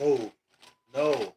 Move. No.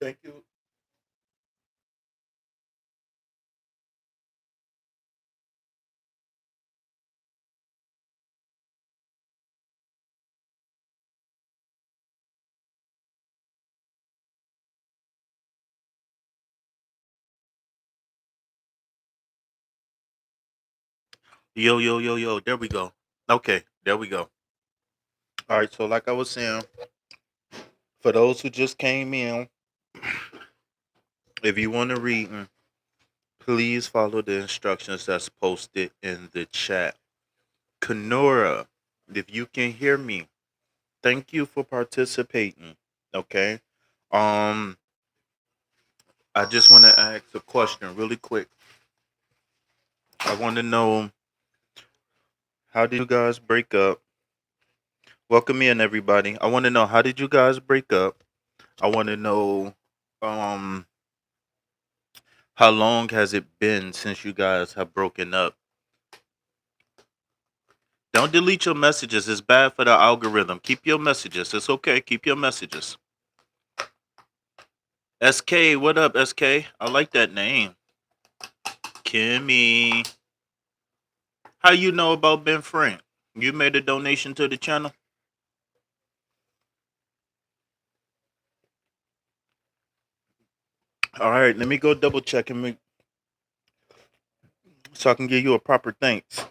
Thank you. Yo, yo, yo, yo. There we go. Okay, there we go. All right. So, like I was saying, for those who just came in, if you want to read, please follow the instructions that's posted in the chat. Kenora, if you can hear me, thank you for participating. Okay. Um, I just want to ask a question really quick. I want to know, how did you guys break up? Welcome in, everybody. I want to know, how did you guys break up? I want to know, um how long has it been since you guys have broken up? Don't delete your messages. It's bad for the algorithm. Keep your messages. It's okay. Keep your messages. SK, what up, SK? I like that name. Kimmy. How you know about Ben Frank? You made a donation to the channel? All right, let me go double check and so I can give you a proper thanks.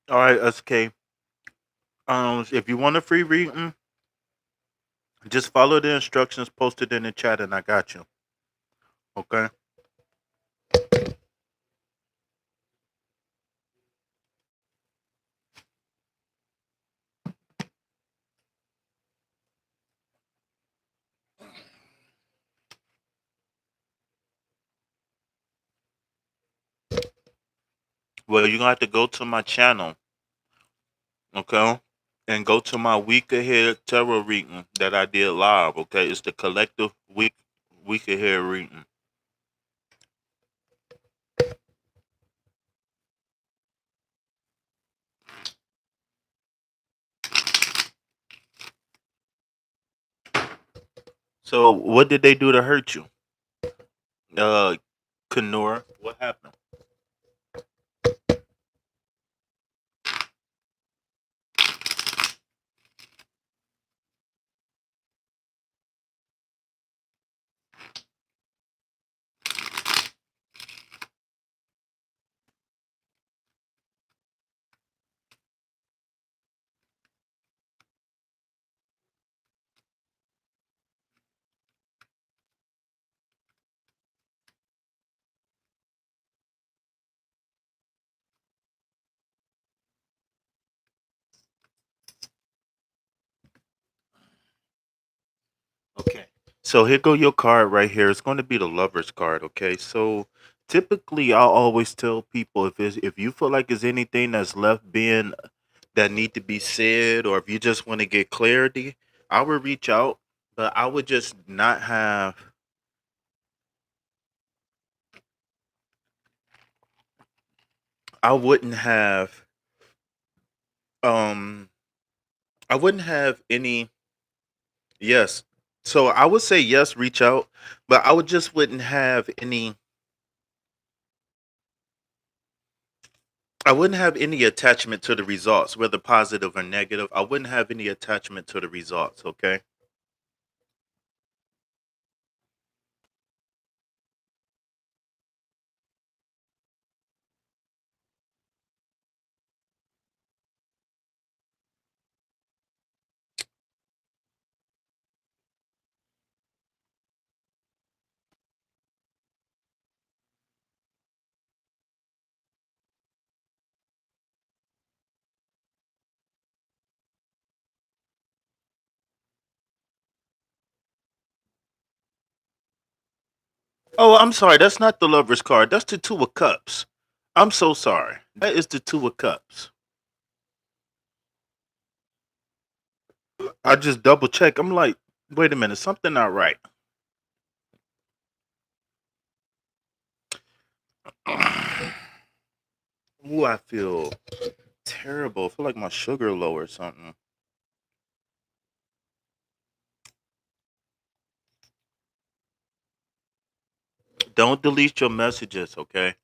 All right, SK. If you want a free reading, just follow the instructions posted in the chat, and I got you. Okay. Well, you're gonna have to go to my channel, okay, and go to my week ahead tarot reading that I did live. Okay, it's the collective week ahead reading. So, what did they do to hurt you, Kenora? What happened? Okay. So here go your card right here. It's going to be the Lover's card. Okay. So typically, I'll always tell people, if you feel like there's anything that's left being that need to be said, or if you just want to get clarity, I would reach out. But I would just not have. I wouldn't have. Um. I wouldn't have any. Yes. So I would say yes, reach out, but I would just wouldn't have any. I wouldn't have any attachment to the results, whether positive or negative. I wouldn't have any attachment to the results. Okay. Oh, I'm sorry. That's not the lover's card. That's the two of cups. I'm so sorry. That is the two of cups. I just double check. I'm like, wait a minute, something not right. Ooh, I feel terrible. I feel like my sugar low or something. Don't delete your messages, okay?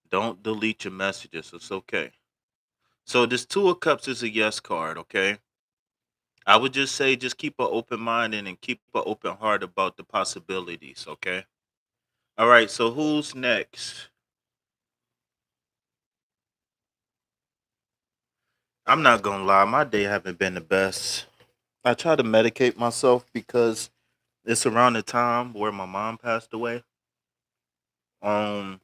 Don't delete your messages. It's okay. So this two of cups is a yes card, okay? I would just say just keep an open mind and keep an open heart about the possibilities, okay? All right, so who's next? I'm not gonna lie, my day haven't been the best. I try to medicate myself because it's around the time where my mom passed away. Um,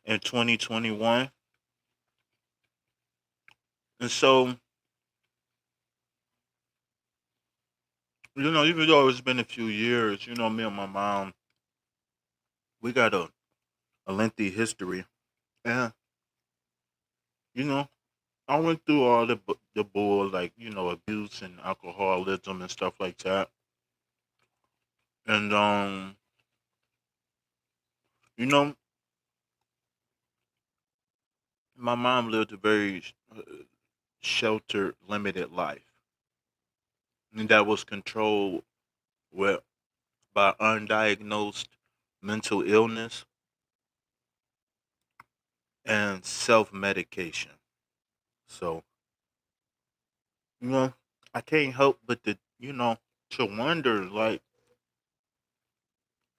in 2021, and so even though it's been a few years, me and my mom, we got a lengthy history, and you know, I went through all the bull like abuse and alcoholism and stuff like that, and you know, my mom lived a very sheltered, limited life, and that was controlled with by undiagnosed mental illness and self medication. So, you know, I can't help but to wonder like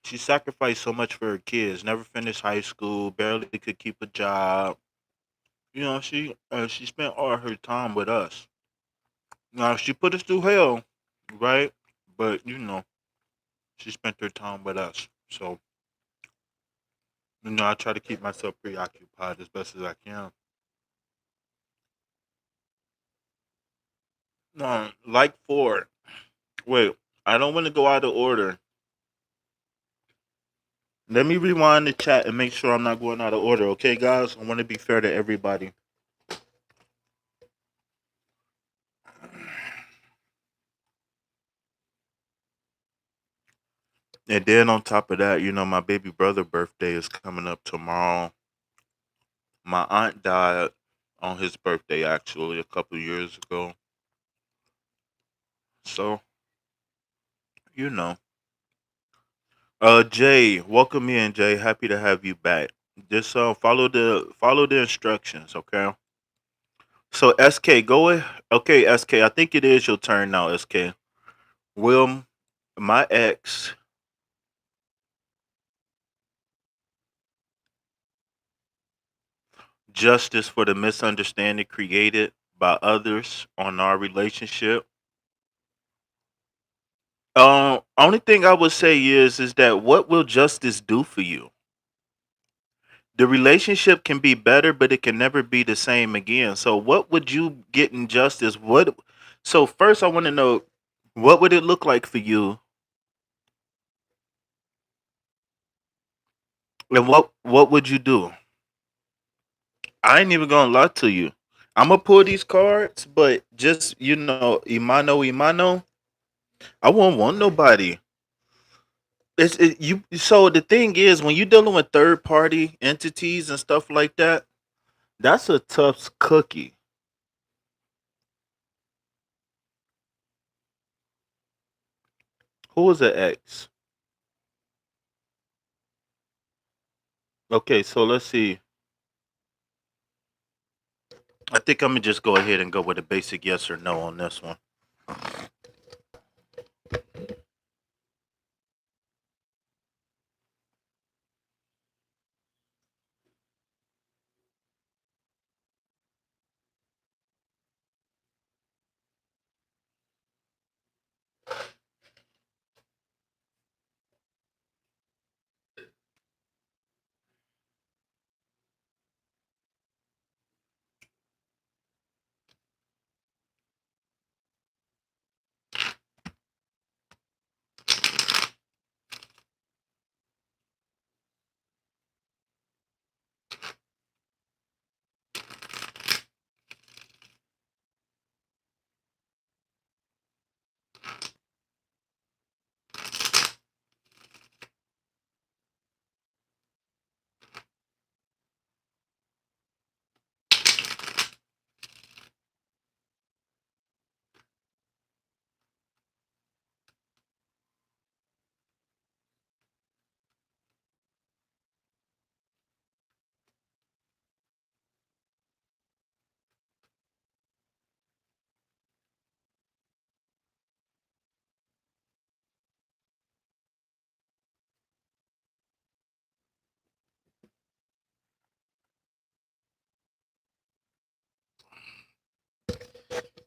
she sacrificed so much for her kids, never finished high school, barely could keep a job. She spent all her time with us. Now she put us through hell, right? But she spent her time with us. So, I try to keep myself preoccupied as best as I can. Like Ford. Wait, I don't want to go out of order. Let me rewind the chat and make sure I'm not going out of order, okay, guys? I want to be fair to everybody. And then on top of that, my baby brother' birthday is coming up tomorrow. My aunt died on his birthday, actually, a couple years ago. So, you know. Jay, welcome in, Jay. Happy to have you back. Just follow the instructions, okay? So SK, go ahead. Okay, SK, I think it is your turn now, SK. Will my ex justice for the misunderstanding created by others on our relationship? Only thing I would say is that what will justice do for you? The relationship can be better, but it can never be the same again. So, what would you get in justice? What? So, first, I want to know what would it look like for you, and what would you do? I ain't even gonna lie to you. I'm gonna pull these cards, but just imano. I won't want nobody. You. So the thing is, when you're dealing with third party entities and stuff like that, that's a tough cookie. Who is an ex? Okay, so let's see. I think I'm gonna just go ahead and go with a basic yes or no on this one.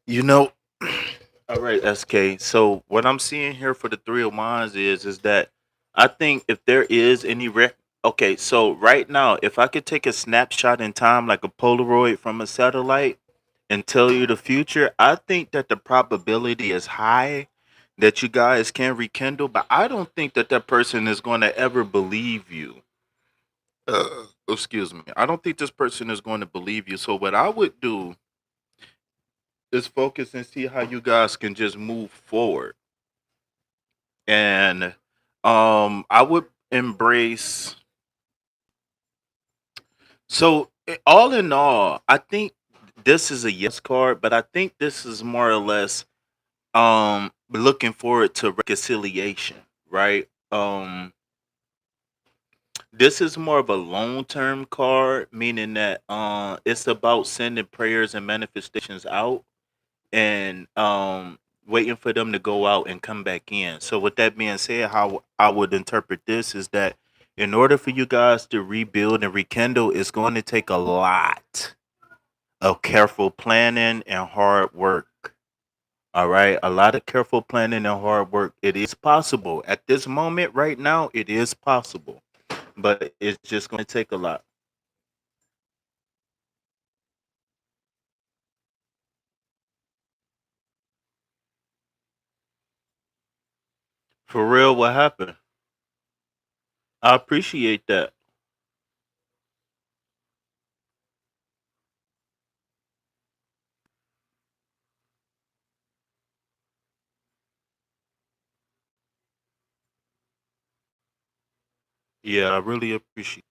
You know, all right, SK. So what I'm seeing here for the three of wands is that I think if there is any okay, so right now, if I could take a snapshot in time like a Polaroid from a satellite and tell you the future, I think that the probability is high that you guys can rekindle, but I don't think that that person is going to ever believe you. Excuse me. I don't think this person is going to believe you. So what I would do is focus and see how you guys can just move forward. And I would embrace. So all in all, I think this is a yes card, but I think this is more or less looking forward to reconciliation, right? This is more of a long term card, meaning that it's about sending prayers and manifestations out and waiting for them to go out and come back in. So with that being said, how I would interpret this is that in order for you guys to rebuild and rekindle, it's going to take a lot of careful planning and hard work. All right, a lot of careful planning and hard work. It is possible at this moment right now. It is possible, but it's just going to take a lot. For real, what happened? I appreciate that. Yeah, I really appreciate.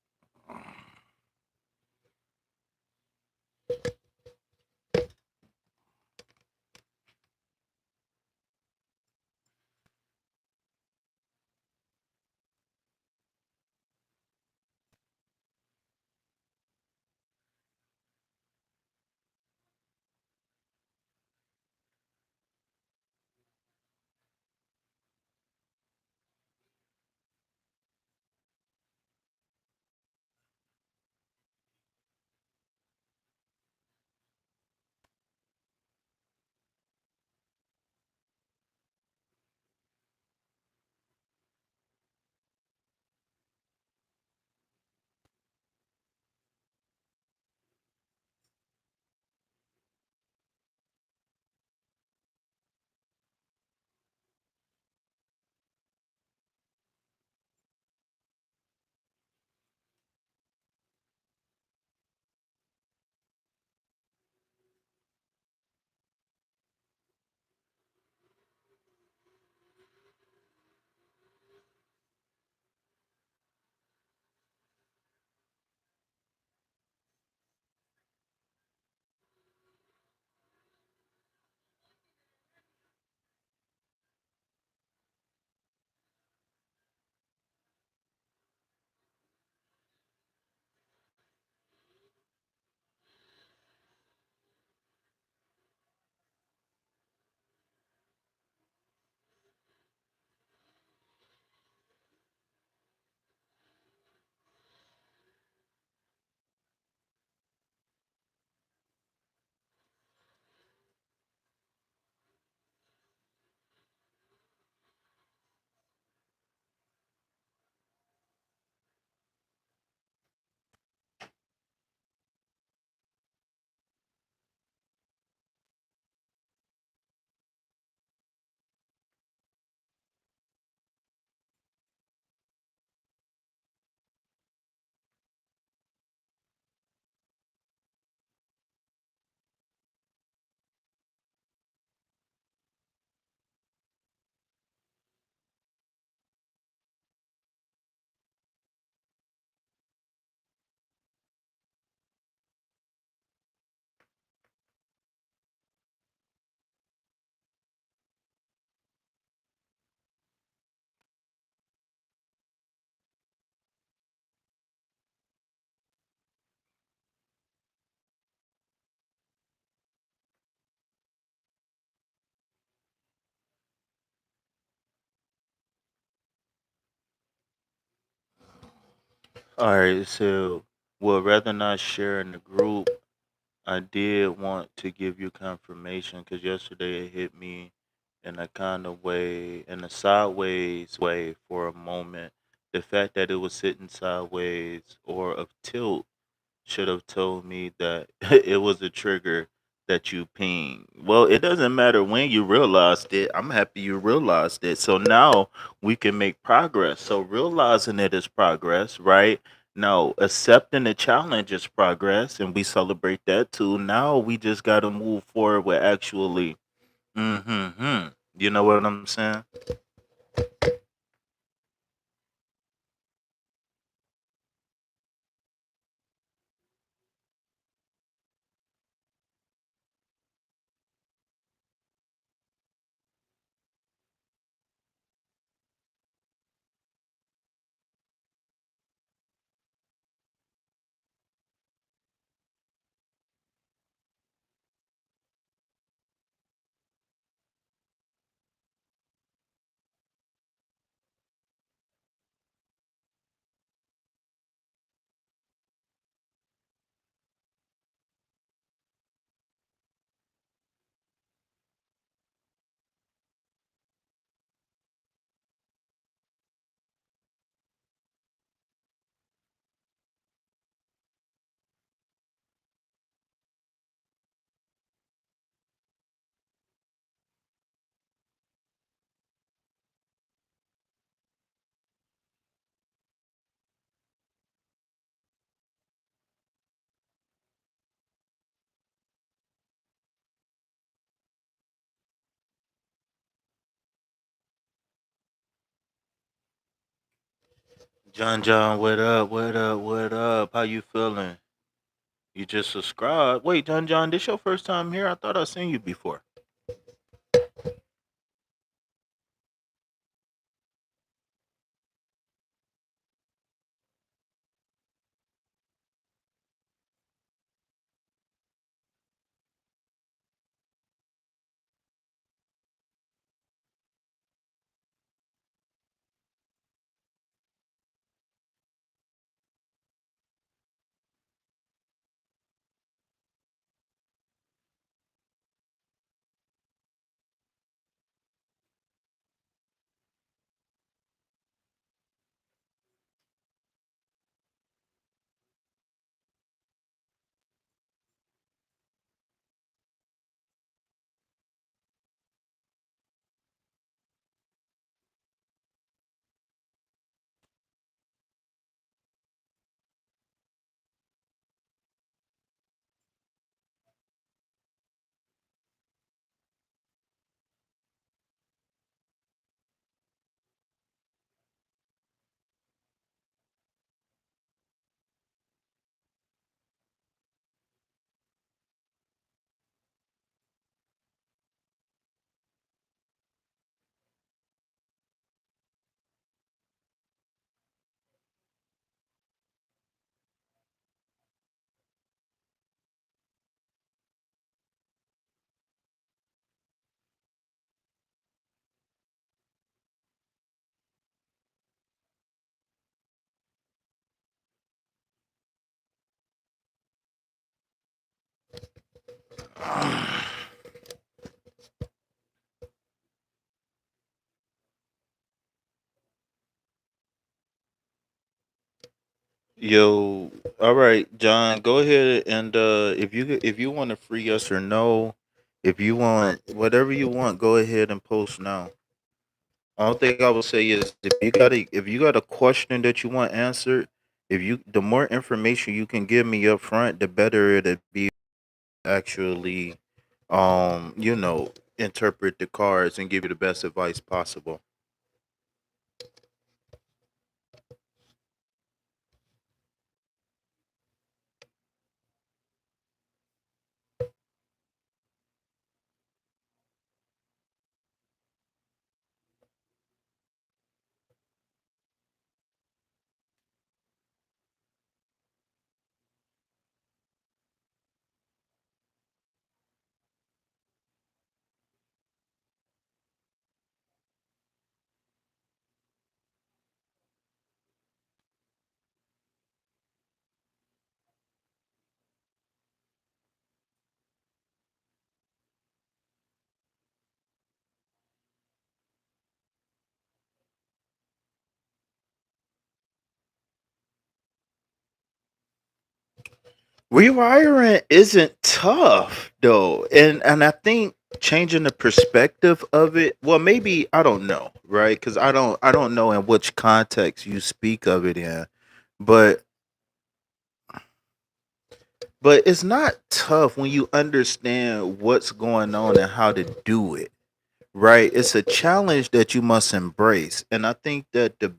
All right, so would rather not share in the group. I did want to give you confirmation because yesterday it hit me in a kind of way, in a sideways way for a moment. The fact that it was sitting sideways or of tilt should have told me that it was a trigger that you ping. Well, it doesn't matter when you realized it. I'm happy you realized it. So now we can make progress. So realizing it is progress, right? Now accepting the challenge is progress, and we celebrate that too. Now we just got to move forward with actually. Mm-hmm. You know what I'm saying? John, what up? What up? What up? How you feeling? You just subscribed. Wait, John, this your first time here? I thought I seen you before. Yo, all right, John, go ahead and if you want a free yes or no, if you want whatever you want, go ahead and post now. Only thing I would say is if you got a question that you want answered, if you the more information you can give me up front, the better it'd be actually you know, interpret the cards and give you the best advice possible. Rewiring isn't tough though, and I think changing the perspective of it. Well, maybe I don't know, right? Because I don't know in which context you speak of it in, but it's not tough when you understand what's going on and how to do it. Right? It's a challenge that you must embrace, and I think that the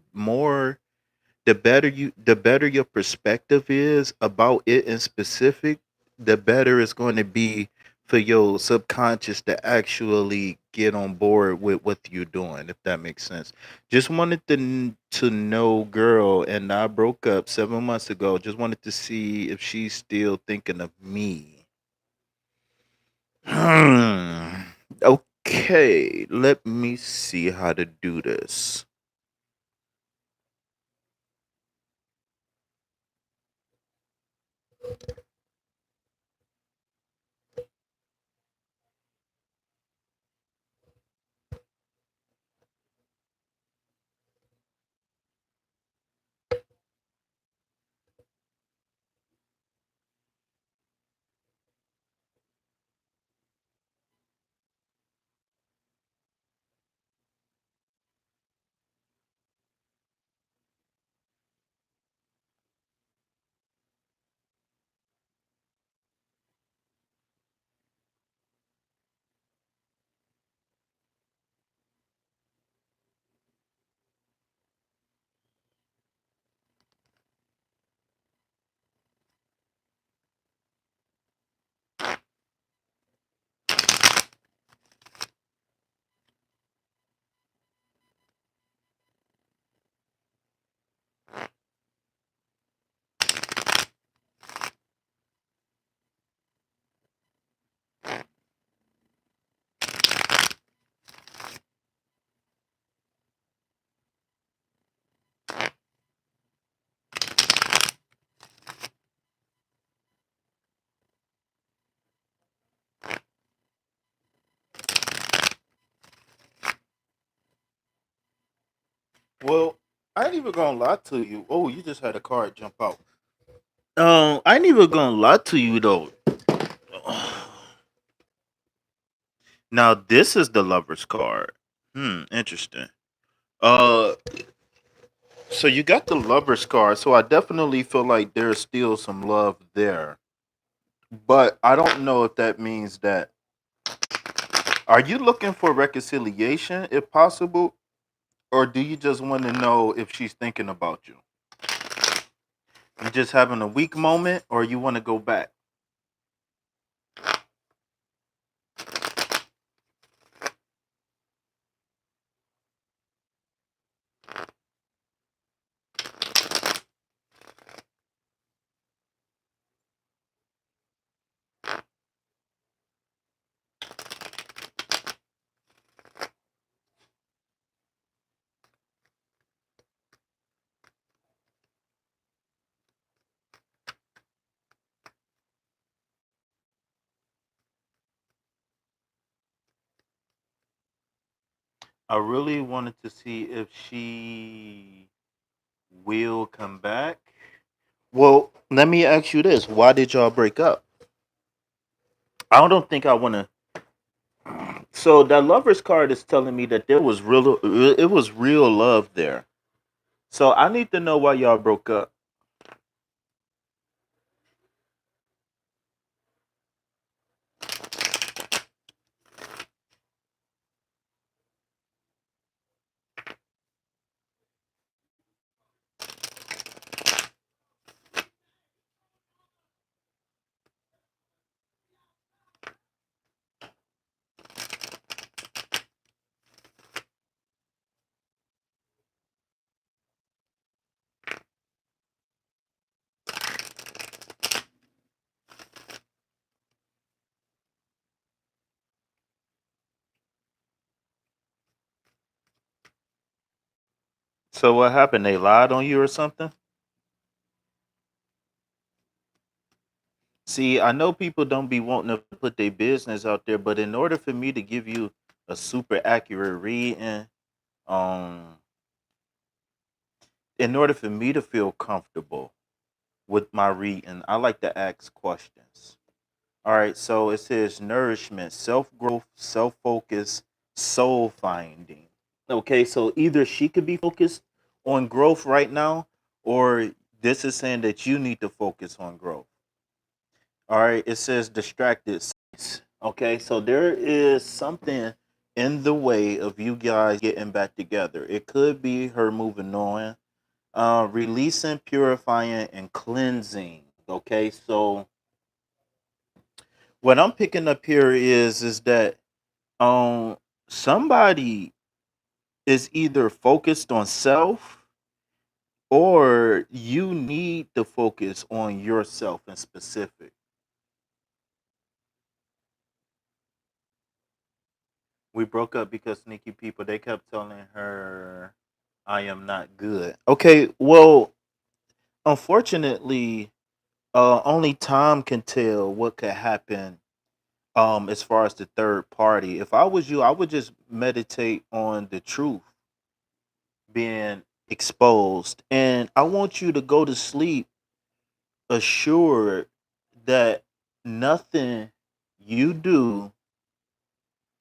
better your perspective is about it in specific, the better it's going to be for your subconscious to actually get on board with what you're doing, if that makes sense. Just wanted to know girl, and I broke up 7 months ago. Just wanted to see if she's still thinking of me. Hmm. Okay, let me see how to do this. Well, I ain't even gonna lie to you. Oh, you just had a card jump out. I ain't even gonna lie to you though. Now this is the lover's card. Interesting. Uh, so you got the lover's card. So I definitely feel like there's still some love there, but I don't know if that means that. Are you looking for reconciliation, if possible, or do you just want to know if she's thinking about you? You just having a weak moment, or you want to go back? I really wanted to see if she will come back. Well, let me ask you this: why did y'all break up? I don't think I want to. So that lovers card is telling me that there was real, it was real love there. So I need to know why y'all broke up. So what happened? They lied on you or something? See, I know people don't be wanting to put their business out there, but in order for me to give you a super accurate reading, um, in order for me to feel comfortable, with my reading. I like to ask questions. All right, so it says nourishment, self growth, self focus, soul finding. Okay, so either she could be focused on growth right now, or this is saying that you need to focus on growth. All right, it says distracted. Okay, so there is something in the way of you guys getting back together. It could be her moving on, releasing, purifying, and cleansing. Okay, so what I'm picking up here is that um somebody is either focused on self, or you need to focus on yourself in specific. We broke up because sneaky people, they kept telling her I am not good. Okay, well, unfortunately, only time can tell what could happen as far as the third party. If I was you, I would just meditate on the truth being exposed. And I want you to go to sleep assured that nothing you do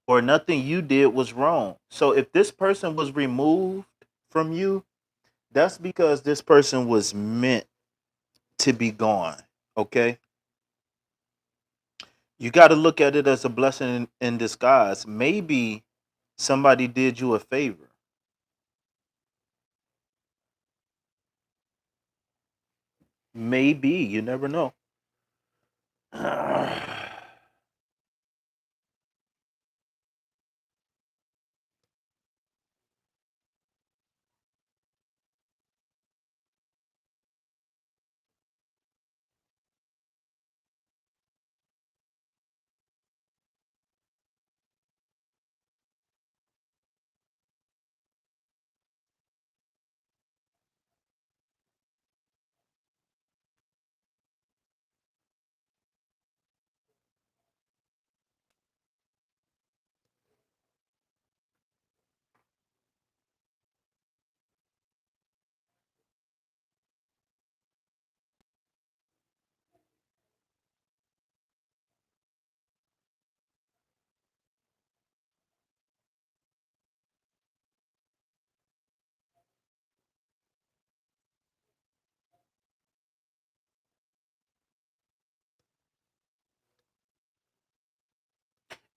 or nothing you did was wrong. So if this person was removed from you, that's because this person was meant to be gone. Okay? You got to look at it as a blessing in disguise. Maybe somebody did you a favor. Maybe. You never know.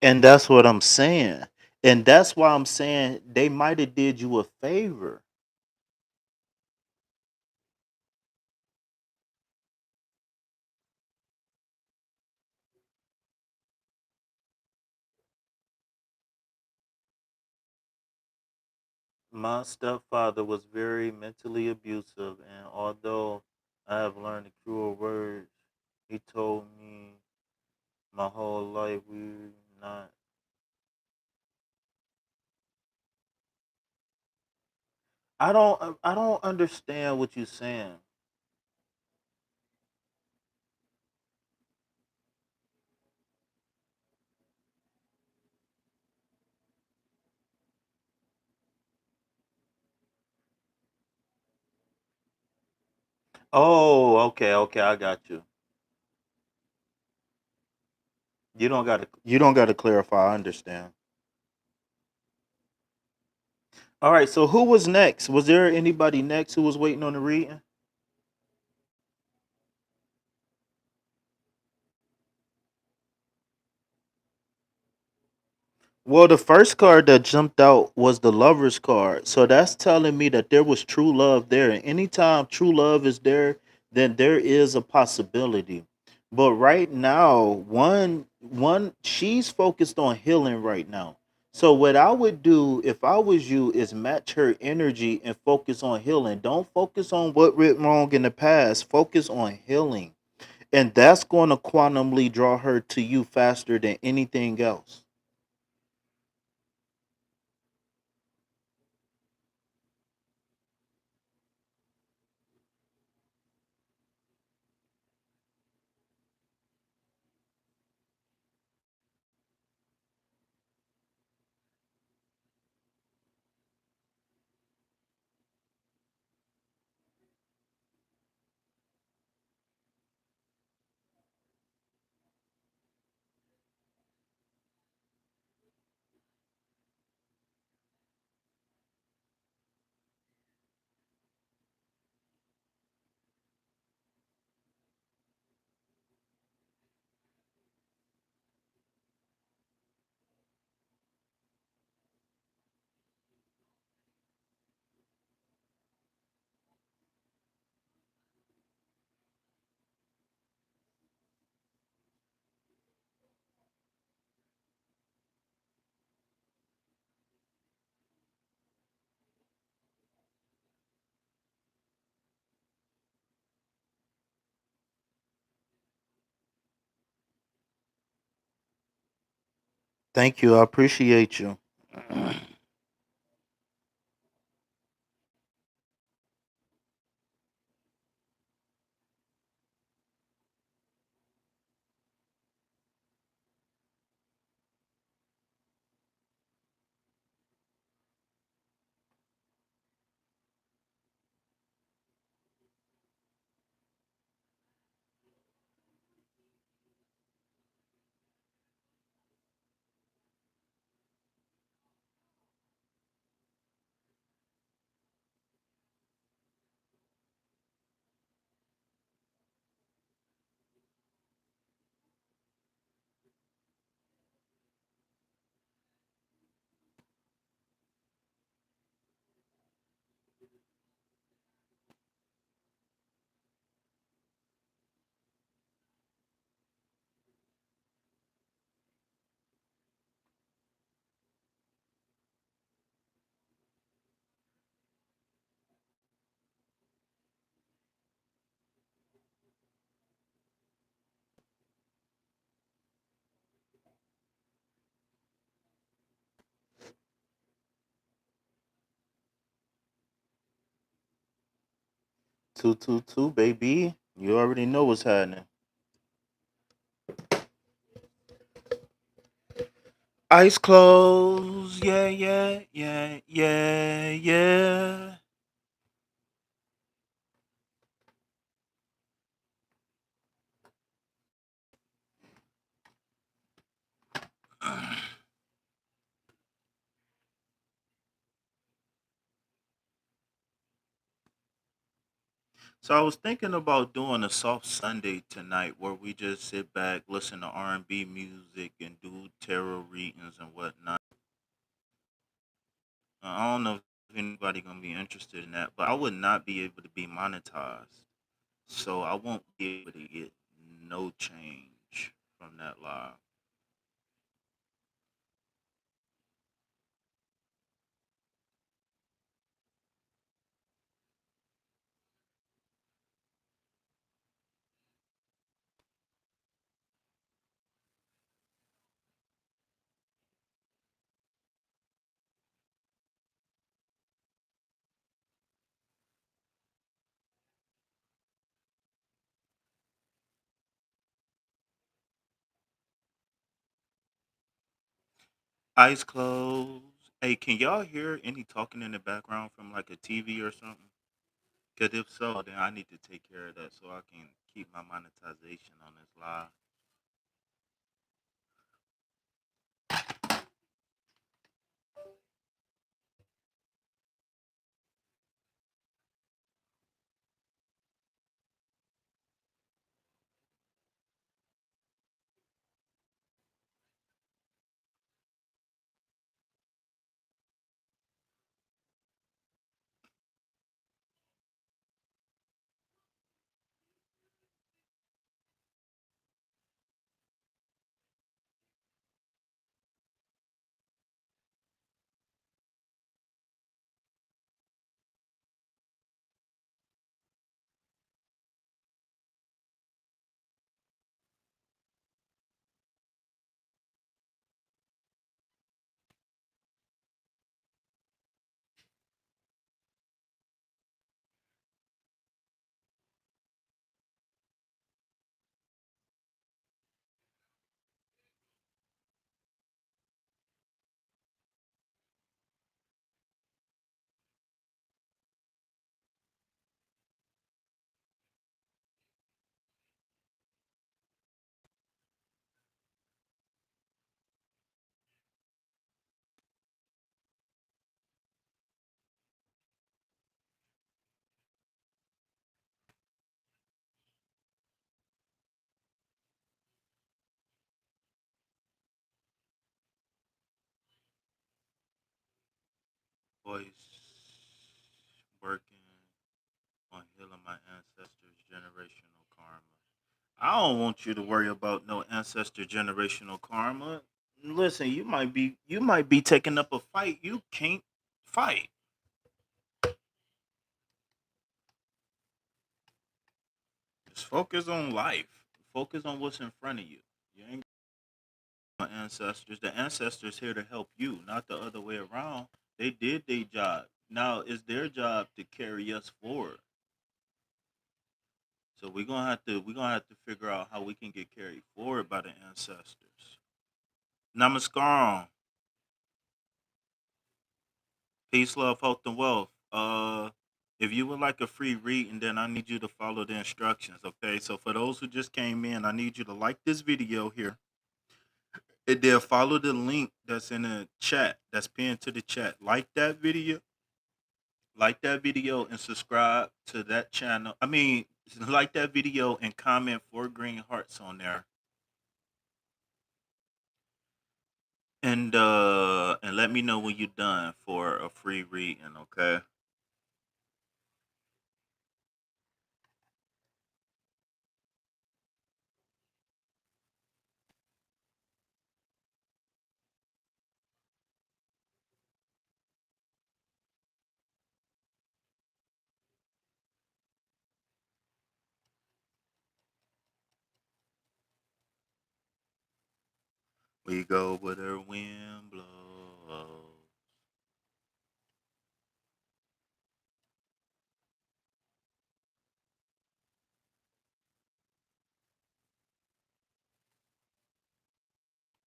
And that's what I'm saying. And that's why I'm saying they might have did you a favor. My stepfather was very mentally abusive, and although I have learned the cruel words, he told me my whole life we not. I don't understand what you're saying. Oh, okay, okay, I got you. You don't gotta clarify. I understand. All right, so who was next? Was there anybody next who was waiting on the reading? Well, the first card that jumped out was the Lover's card. So that's telling me that there was true love there. And anytime true love is there, then there is a possibility. But right now, one she's focused on healing right now. So what I would do if I was you is match her energy and focus on healing. Don't focus on what went wrong in the past. Focus on healing. And that's going to quantumly draw her to you faster than anything else. Thank you. I appreciate you. Two two two, baby. You already know what's happening. Eyes closed. Yeah, yeah, yeah, yeah, yeah. So I was thinking about doing a soft Sunday tonight, where we just sit back, listen to R&B music, and do tarot readings and whatnot. I don't know if anybody gonna be interested in that, but I would not be able to be monetized, so I won't be able to get no change from that live. Eyes closed. Hey, can y'all hear any talking in the background from like a TV or something? Because if so, then I need to take care of that so I can keep my monetization on this live. Voice working on healing my ancestors' generational karma. I don't want you to worry about no ancestor generational karma. Listen, you might be taking up a fight you can't fight. Just focus on life. Focus on what's in front of you. You ain't ancestors. The ancestors here to help you, not the other way around. They did their job. Now it's their job to carry us forward. So we're gonna have to figure out how we can get carried forward by the ancestors. Namaskaram. Peace, love, health, and wealth. If you would like a free reading, then I need you to follow the instructions. Okay. So for those who just came in, I need you to like this video here. And then follow the link that's in the chat, that's pinned to the chat. Like that video and subscribe to that channel. I mean, like that video and comment 4 green hearts on there. And let me know when you're done for a free reading, okay? We go where the wind blows.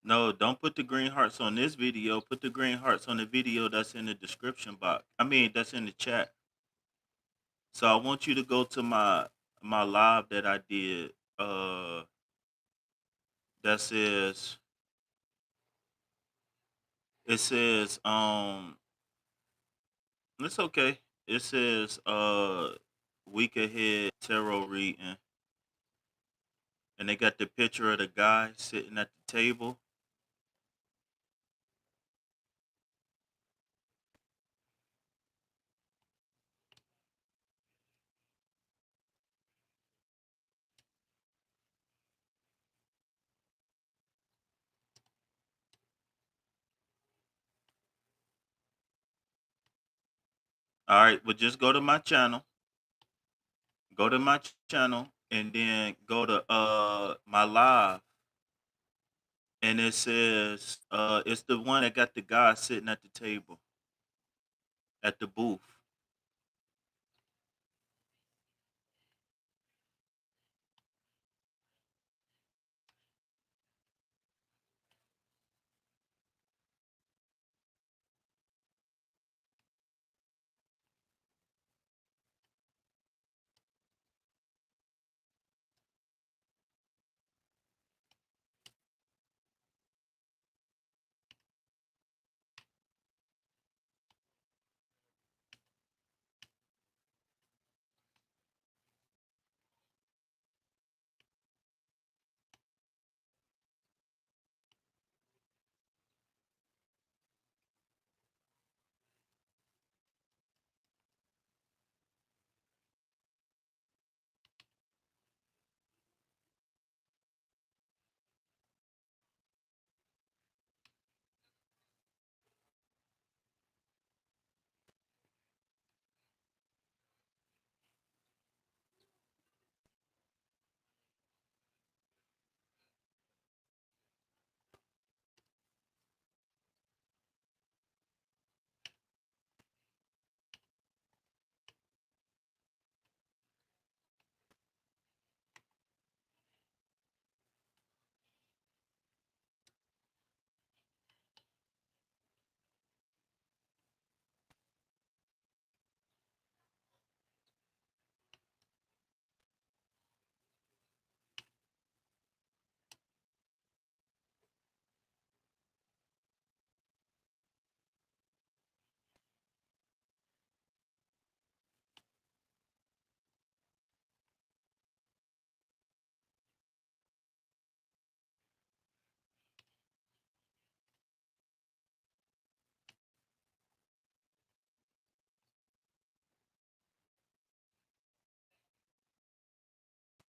No, don't put the green hearts on this video. Put the green hearts on the video that's in the description box. I mean, that's in the chat. So I want you to go to my live that I did. That says it says it's okay. It says week ahead tarot reading, and they got the picture of the guy sitting at the table. All right, well just go to my channel. Go to my channel and then go to my live, and it says it's the one that got the guy sitting at the table at the booth.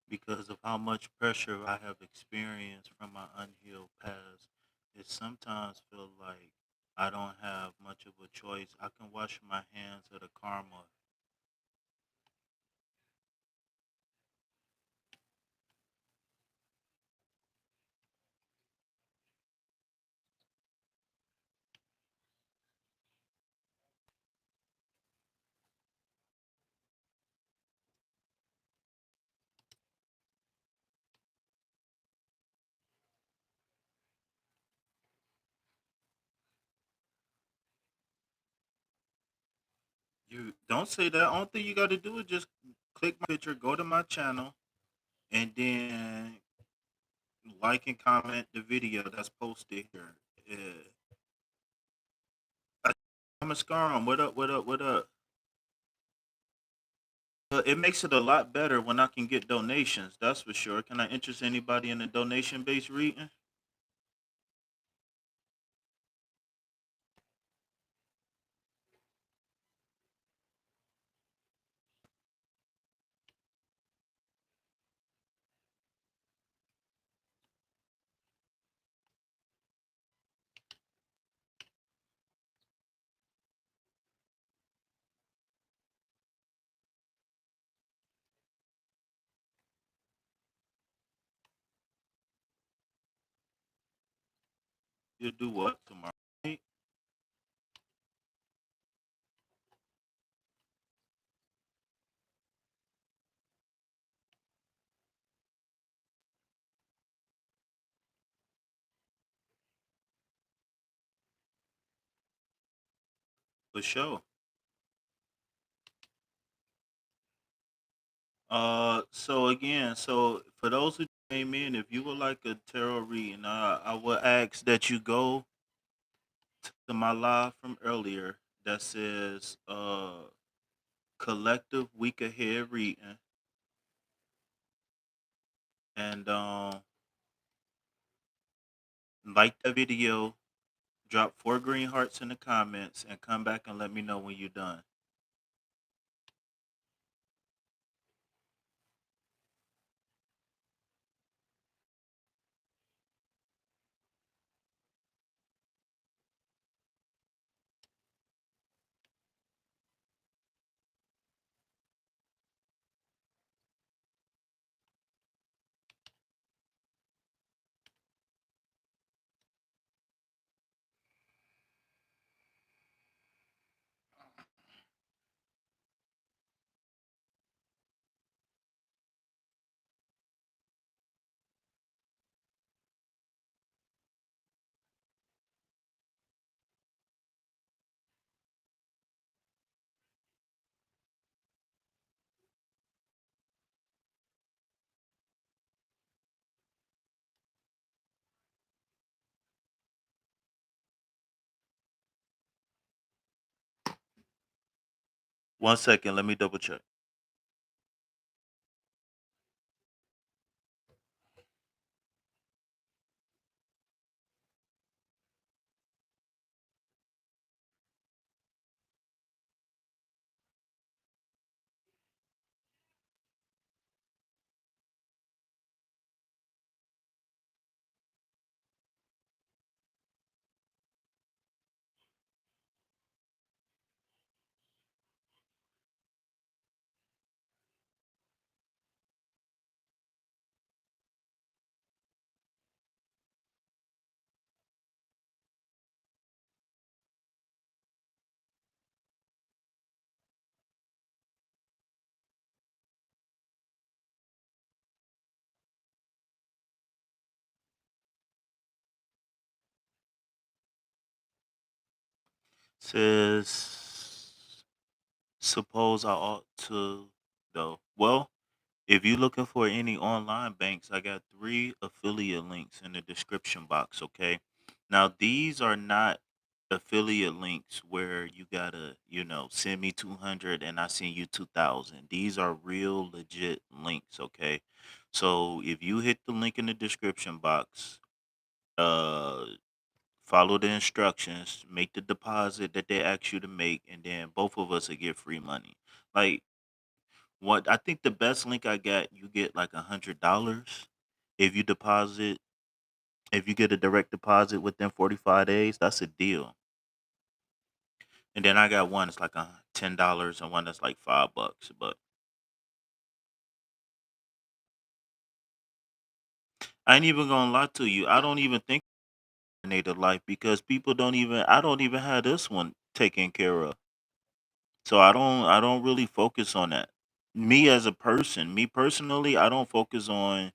Because of how much pressure I have experienced from my unhealed past, it sometimes feels like I don't have much of a choice. I can wash my hands of the karma. Don't say that. Only thing you got to do is just click my picture, go to my channel, and then like and comment the video that's posted here. Yeah. I'm a Scarum. What up? What up? What up? It makes it a lot better when I can get donations. That's for sure. Can I interest anybody in a donation-based reading? You'll do what tomorrow? For sure. So again, so for those who came in, if you would like a tarot reading, I would ask that you go to my live from earlier that says collective week ahead reading, and like that video, drop 4 green hearts in the comments, and come back and let me know when you're done. One second, let me double check. Says suppose I ought to though. Well, if you're looking for any online banks, I got 3 affiliate links in the description box, okay? Now, these are not affiliate links where you gotta, send me 200 and I send you 2000. These are real legit links, okay? So if you hit the link in the description box, uh, follow the instructions, make the deposit that they ask you to make, and then both of us will get free money. Like, what I think the best link I got, you get like $100 if you deposit. If you get a direct deposit within 45 days, that's a deal. And then I got one that's like $10 and one that's like $5. But I ain't even gonna lie to you. I don't even think native life because people don't even. I don't even have this one taken care of. So I don't really focus on that. Me as a person, me personally, I don't focus on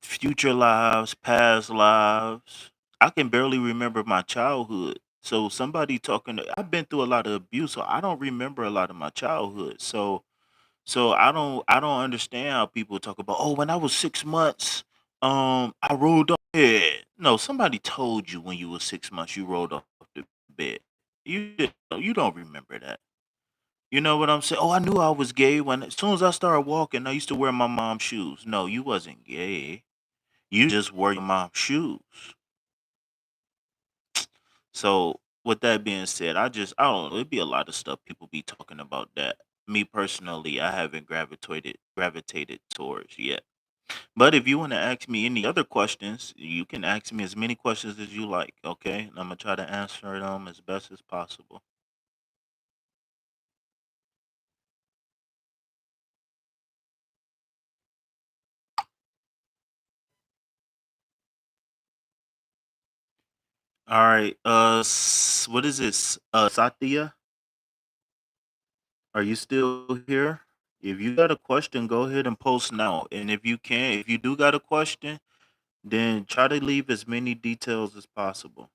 future lives, past lives. I can barely remember my childhood. So somebody talking I've been through a lot of abuse, so I don't remember a lot of my childhood. So I don't understand how people talk about, "Oh, when I was 6 months, I rolled off the bed." No, somebody told you when you were 6 months you rolled off the bed. You don't remember that. You know what I'm saying? "Oh, I knew I was gay when as soon as I started walking, I used to wear my mom's shoes." No, you wasn't gay. You just wore your mom's shoes. So, with that being said, I don't know, it'd be a lot of stuff people be talking about that me personally, I haven't gravitated towards yet. But if you want to ask me any other questions, you can ask me as many questions as you like, okay? And I'm gonna try to answer them as best as possible. All right. What is this? Satya, are you still here? If you got a question, go ahead and post now. And if you do got a question, then try to leave as many details as possible.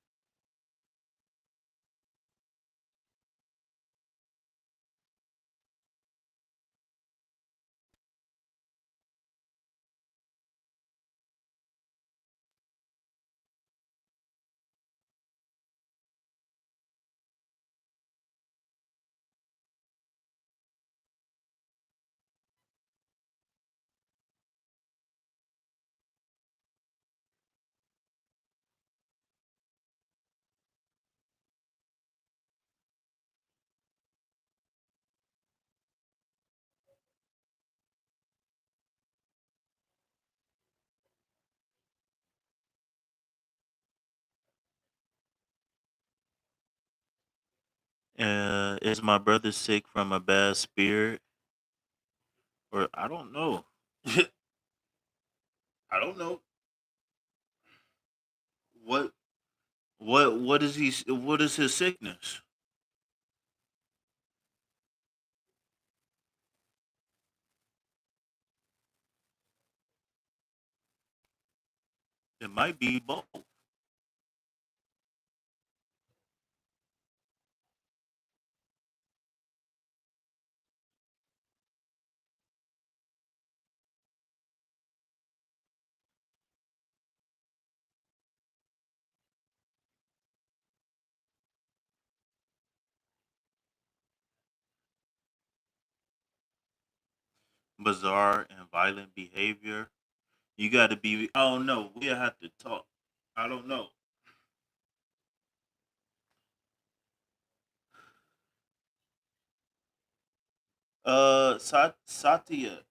Is my brother sick from a bad spirit? Or I don't know. I don't know. What what is his sickness? It might be both. Bizarre and violent behavior. You got to be. I don't know. We'll have to talk. I don't know. Satya.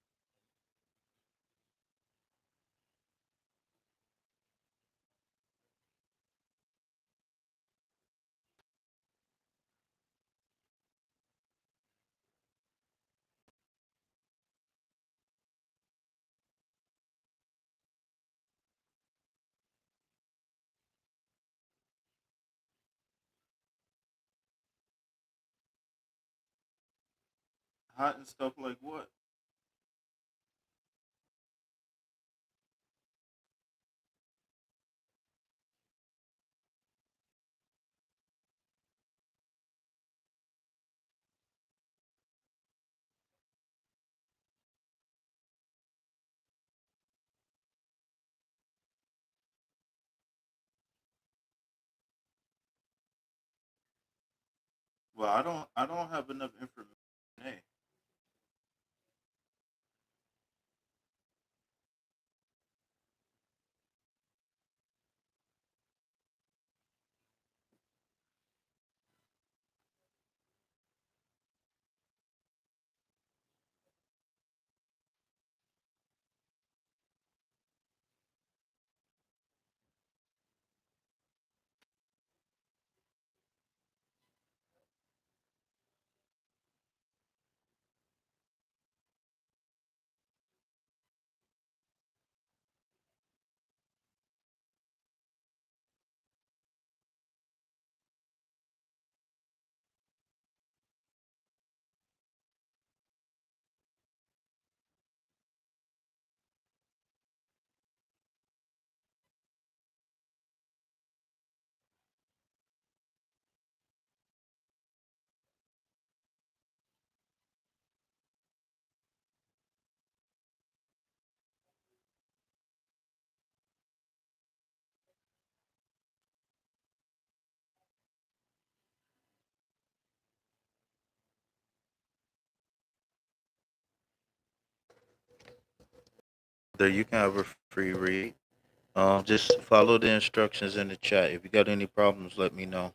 Hot and stuff like what? Well, I don't have enough information. Hey, There you can have a free read. Just follow the instructions in the chat. If you got any problems, let me know.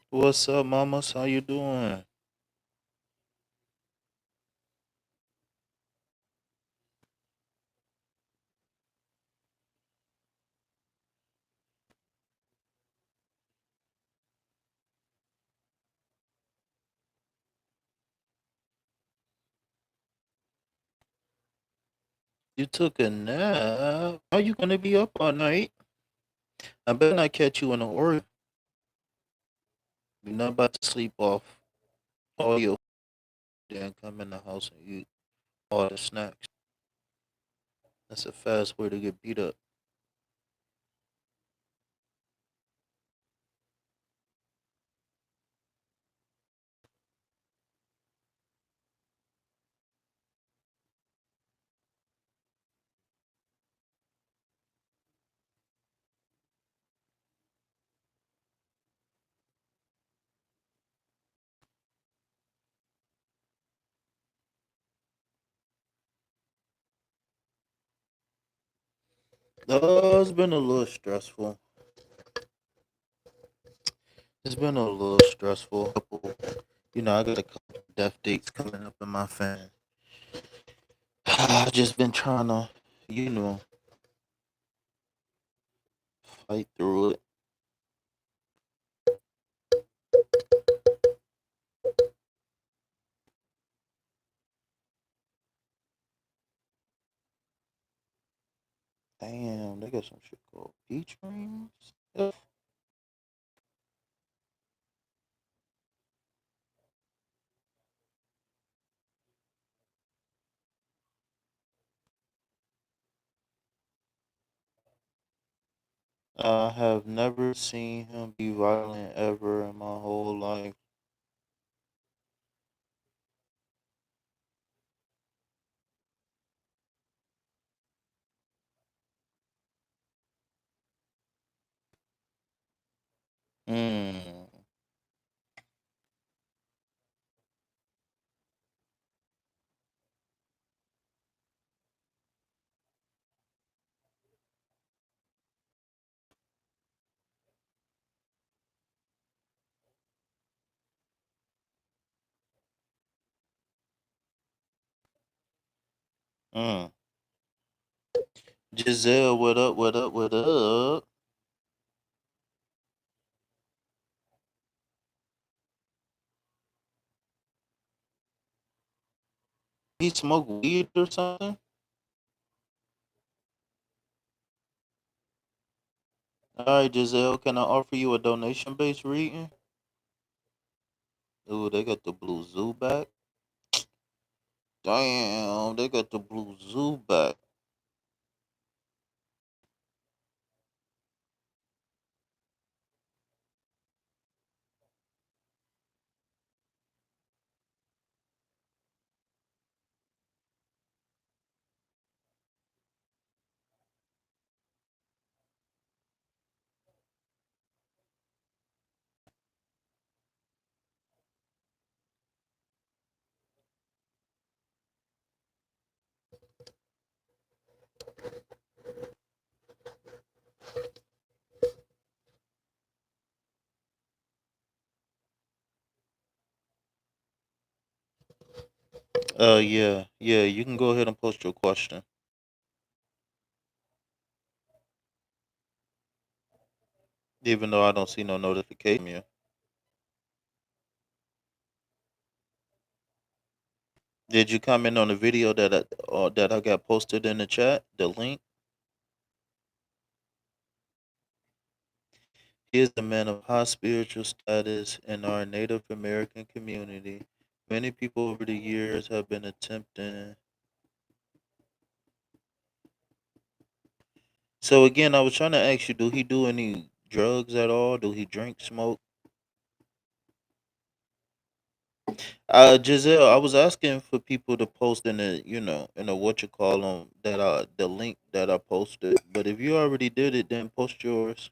What's up, mamas? How you doing? You took a nap. How you gonna be up all night? I better not catch you in the or. You're not about to sleep off all your then come in the house and eat all the snacks. That's a fast way to get beat up. It's been a little stressful. It's been a little stressful. I got a couple death dates coming up in my family. I just been trying to, you know, fight through it. Damn, they got some shit called peach rings. Ugh. I have never seen him be violent ever in my whole life. Mm. Mm. Giselle, what up? What up? What up? He smoke weed or something? All right, Giselle, can I offer you a donation-based reading? Ooh, they got the blue zoo back. Damn, they got the blue zoo back. Yeah, you can go ahead and post your question. Even though I don't see no notification from you. Did you comment on the video that I got posted in the chat? The link. He is a man of high spiritual status in our Native American community. Many people over the years have been attempting. So again, I was trying to ask you, do he do any drugs at all? Do he drink, smoke? Giselle, I was asking for people to post in the, in a what you call them, that the link that I posted. But if you already did it, then post yours.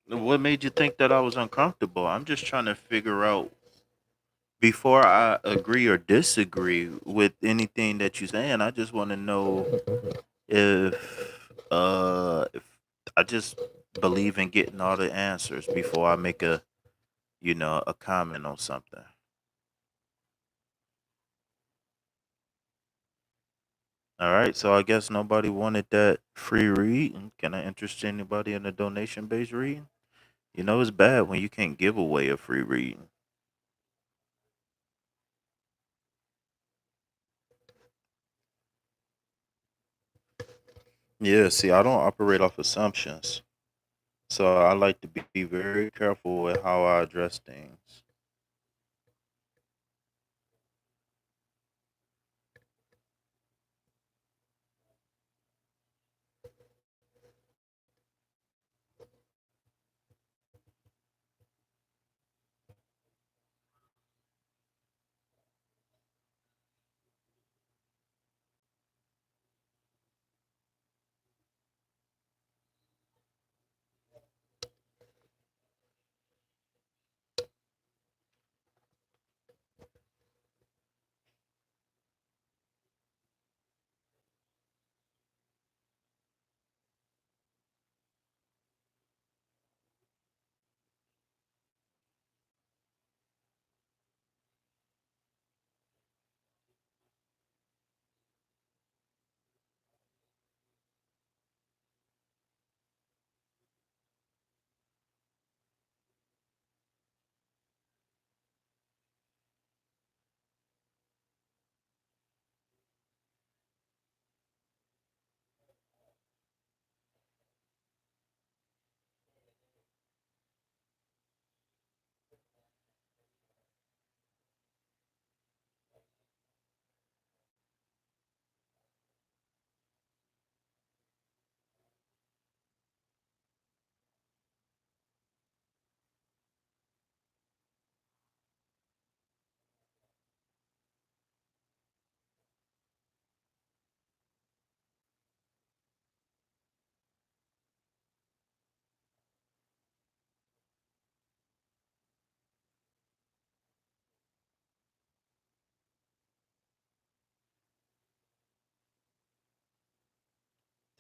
What made you think that I was uncomfortable? I'm just trying to figure out before I agree or disagree with anything that you're saying. I just want to know if I just believe in getting all the answers before I make a comment on something. All right, so I guess nobody wanted that free reading. Can I interest anybody in a donation based reading? It's bad when you can't give away a free reading. Yeah, see, I don't operate off assumptions. So I like to be very careful with how I address things.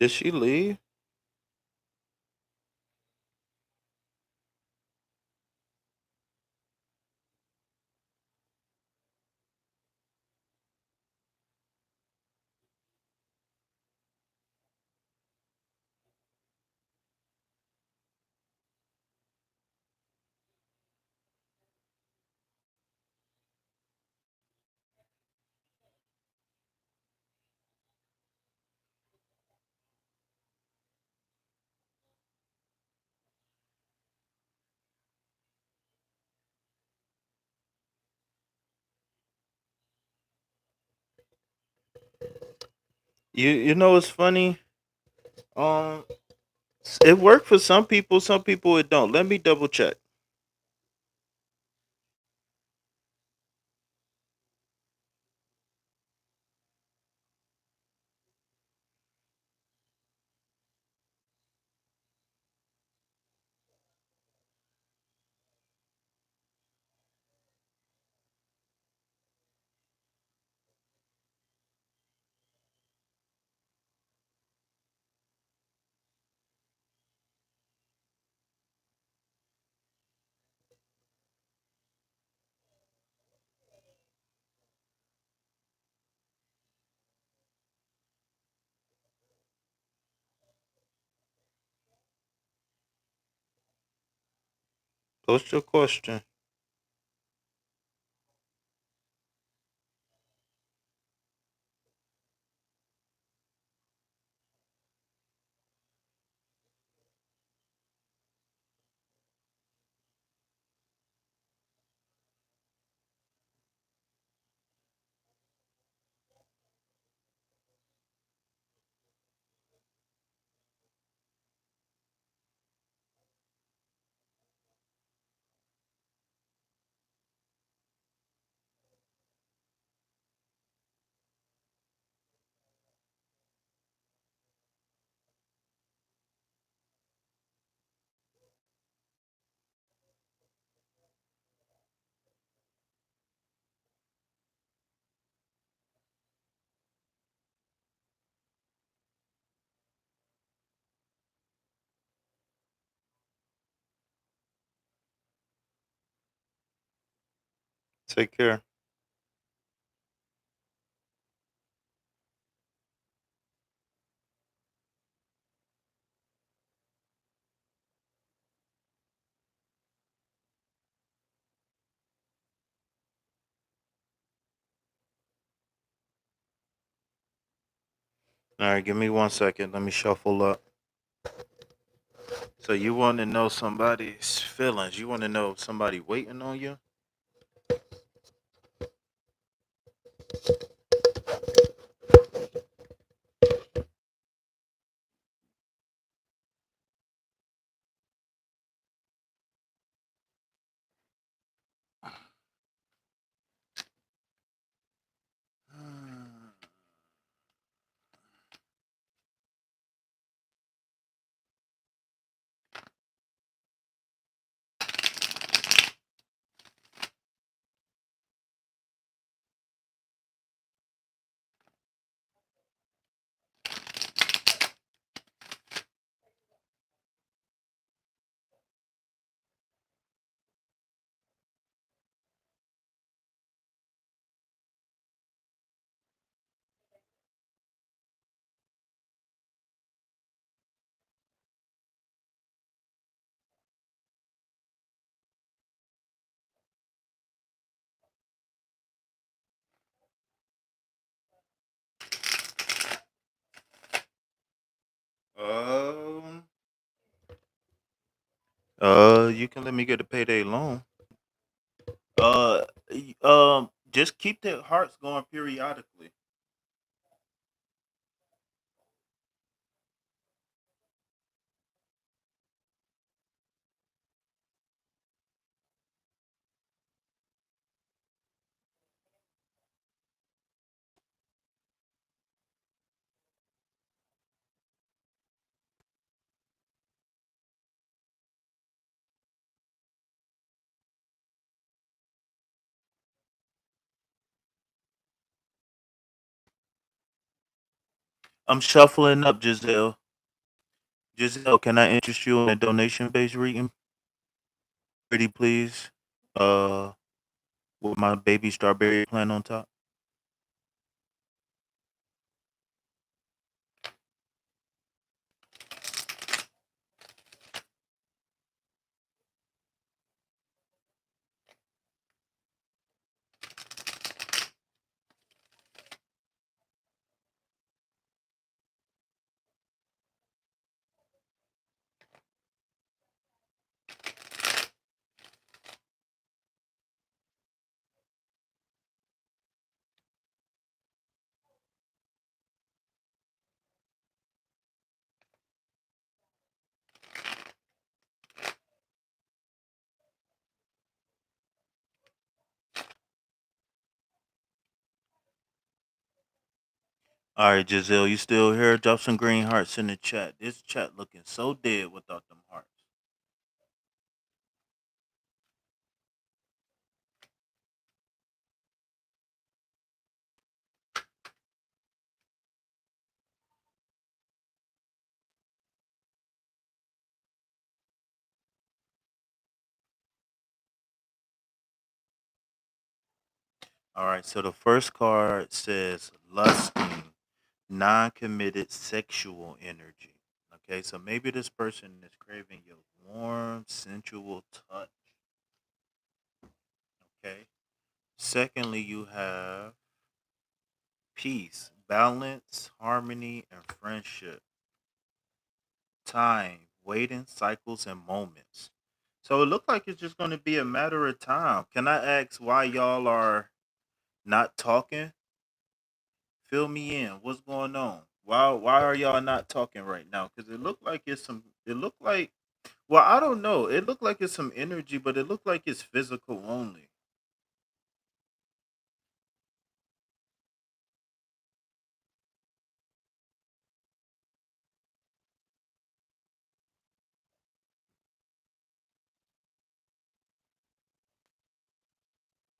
Did she leave? You know it's funny. Um, it worked for some people it don't. Let me double check. Post your question. Take care. All right, give me 1 second. Let me shuffle up. So you want to know somebody's feelings? You want to know somebody waiting on you? Um. You can let me get a payday loan. Just keep the hearts going periodically. I'm shuffling up, Giselle. Giselle, can I interest you in a donation-based reading? Pretty please. Uh, with my baby strawberry plant on top. All right, Giselle, you still here? Drop some green hearts in the chat. This chat looking so dead without them hearts. All right, so the first card says lusting, non-committed sexual energy. Okay, so maybe this person is craving your warm, sensual touch. Okay. Secondly, you have peace, balance, harmony, and friendship. Time, waiting, cycles, and moments. So it looked like it's just going to be a matter of time. Can I ask why y'all are not talking? Fill me in. What's going on? Why are y'all not talking right now? Because it looked like it's some. It looked like, well, I don't know. It looked like it's some energy, but it looked like it's physical only.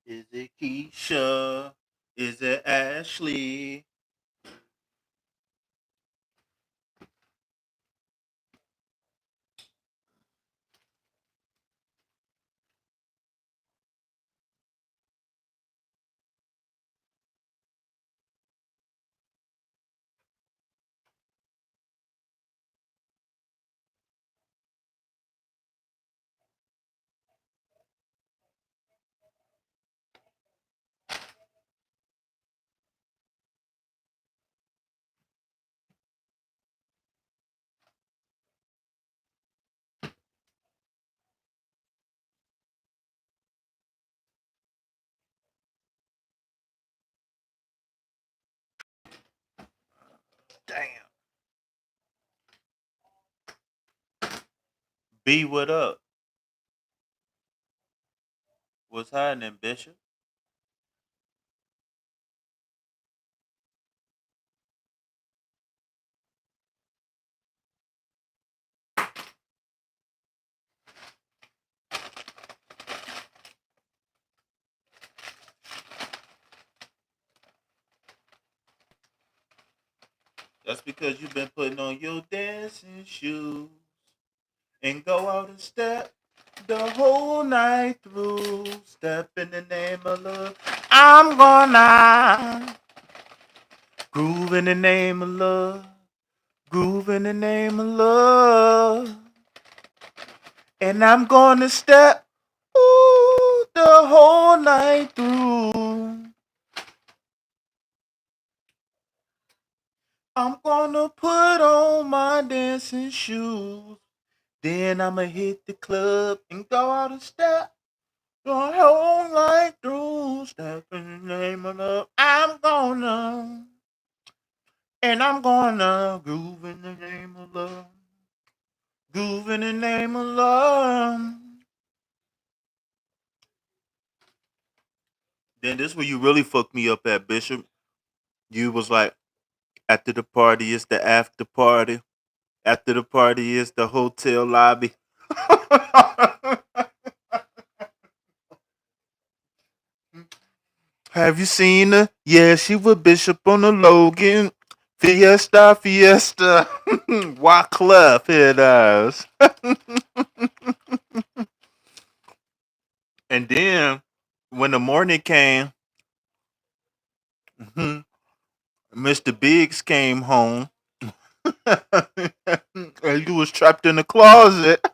Is it Keisha? Is it Ashley? B, what up? What's happening, Bishop? That's because you've been putting on your dancing shoes and go out and step the whole night through. Step in the name of love. I'm gonna groove in the name of love. Groove in the name of love. And I'm gonna step ooh, the whole night through. I'm gonna put on my dancing shoes. Then I'ma hit the club and go out and step the whole night through. Step in the name of love. I'm gonna groove in the name of love. Groove in the name of love. Then this where you really fucked me up at, Bishop. You was like, after the party is the after party. After the party is the hotel lobby. Have you seen her? Yeah, she was Bishop on the Logan. Fiesta, Fiesta. Wyclef it is. And then when the morning came, Mr. Biggs came home. And you was trapped in the closet.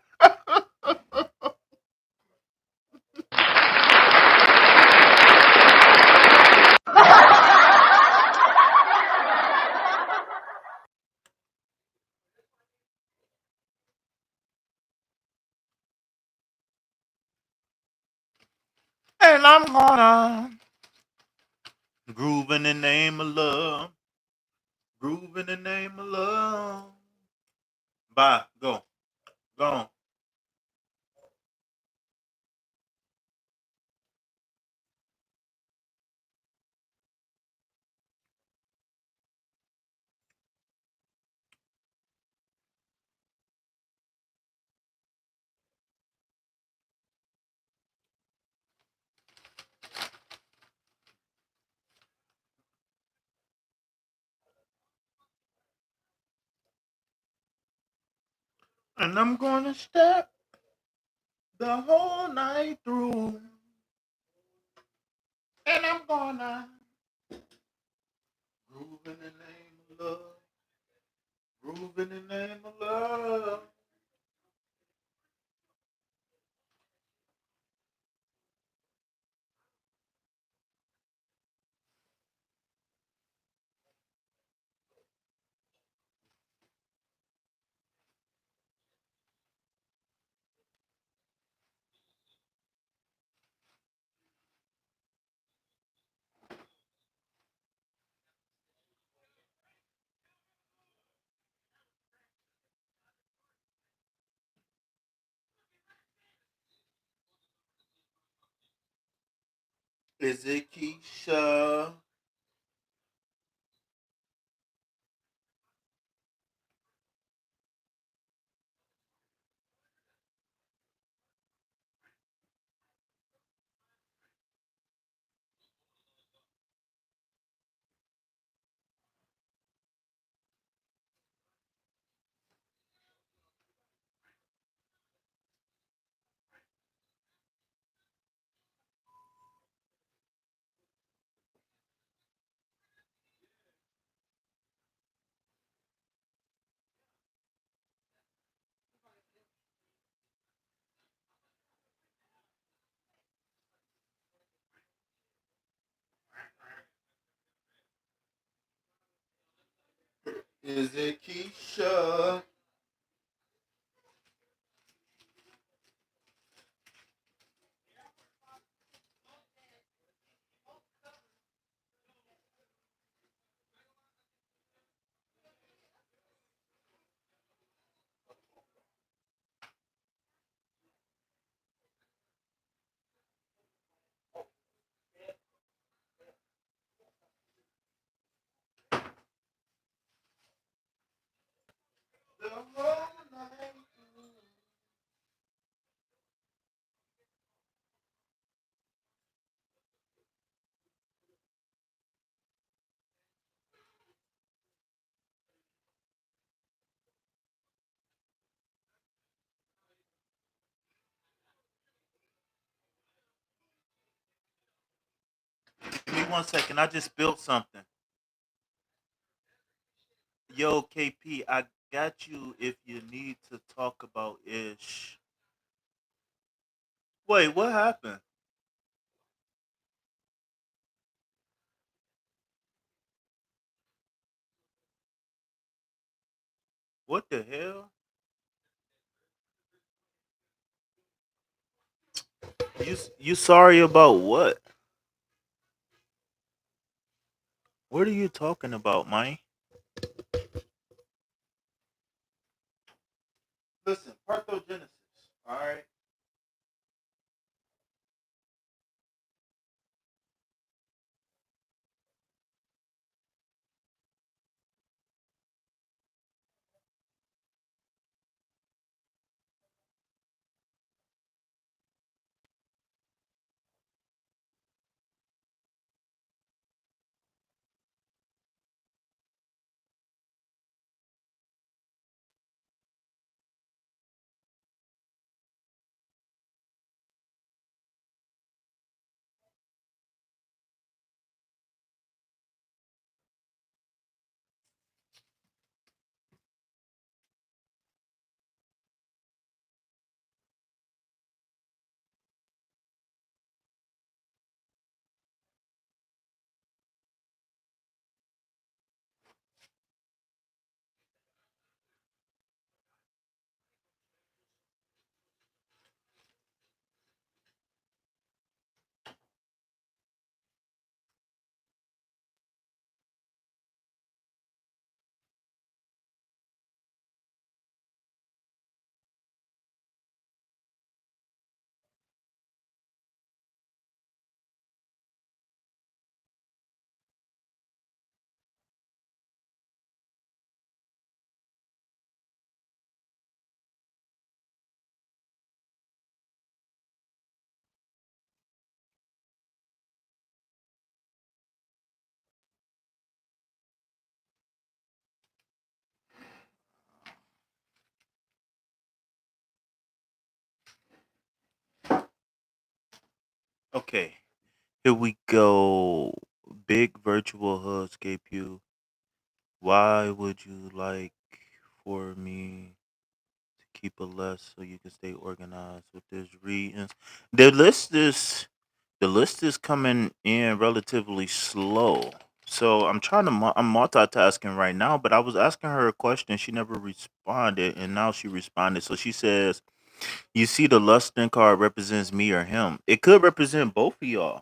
And I'm gonna groove in the name of love. Groove in the name of love. Bye. Go. Go on. And I'm gonna step the whole night through. And I'm gonna groove in the name of love. Groove in the name of love. Is it Keisha? Is it Keisha? one second. I just built something. Yo, KP, I got you if you need to talk about ish. Wait, what happened? What the hell? You sorry about what? What are you talking about, Mike? Listen, parthogenesis. All right. Okay. Here we go. Big virtual hoodscape you. Why would you like for me to keep a list so you can stay organized with this readings? The list is the list is coming in relatively slow. So I'm trying to I'm multitasking right now, but I was asking her a question. She never responded, and now she responded. So she says, "You see, the Lustin card represents me or him. It could represent both of y'all."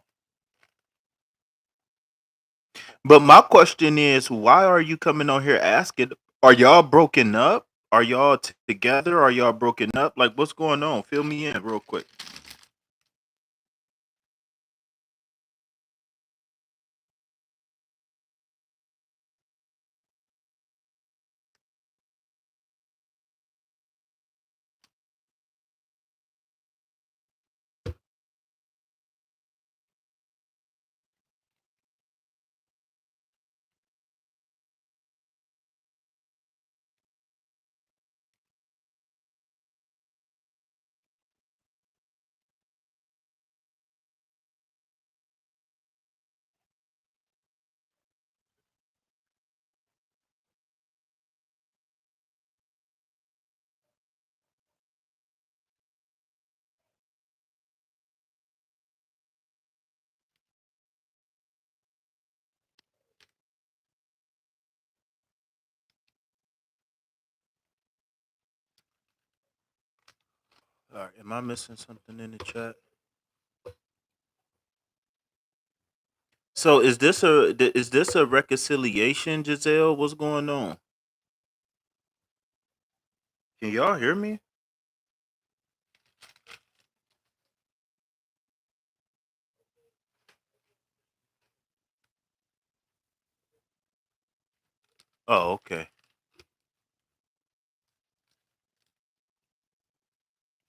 But my question is, why are you coming on here asking? Are y'all broken up? Are y'all together? Are y'all broken up? Like, what's going on? Fill me in real quick. All right, am I missing something in the chat? So is this a reconciliation, Giselle? What's going on? Can y'all hear me? Oh, okay.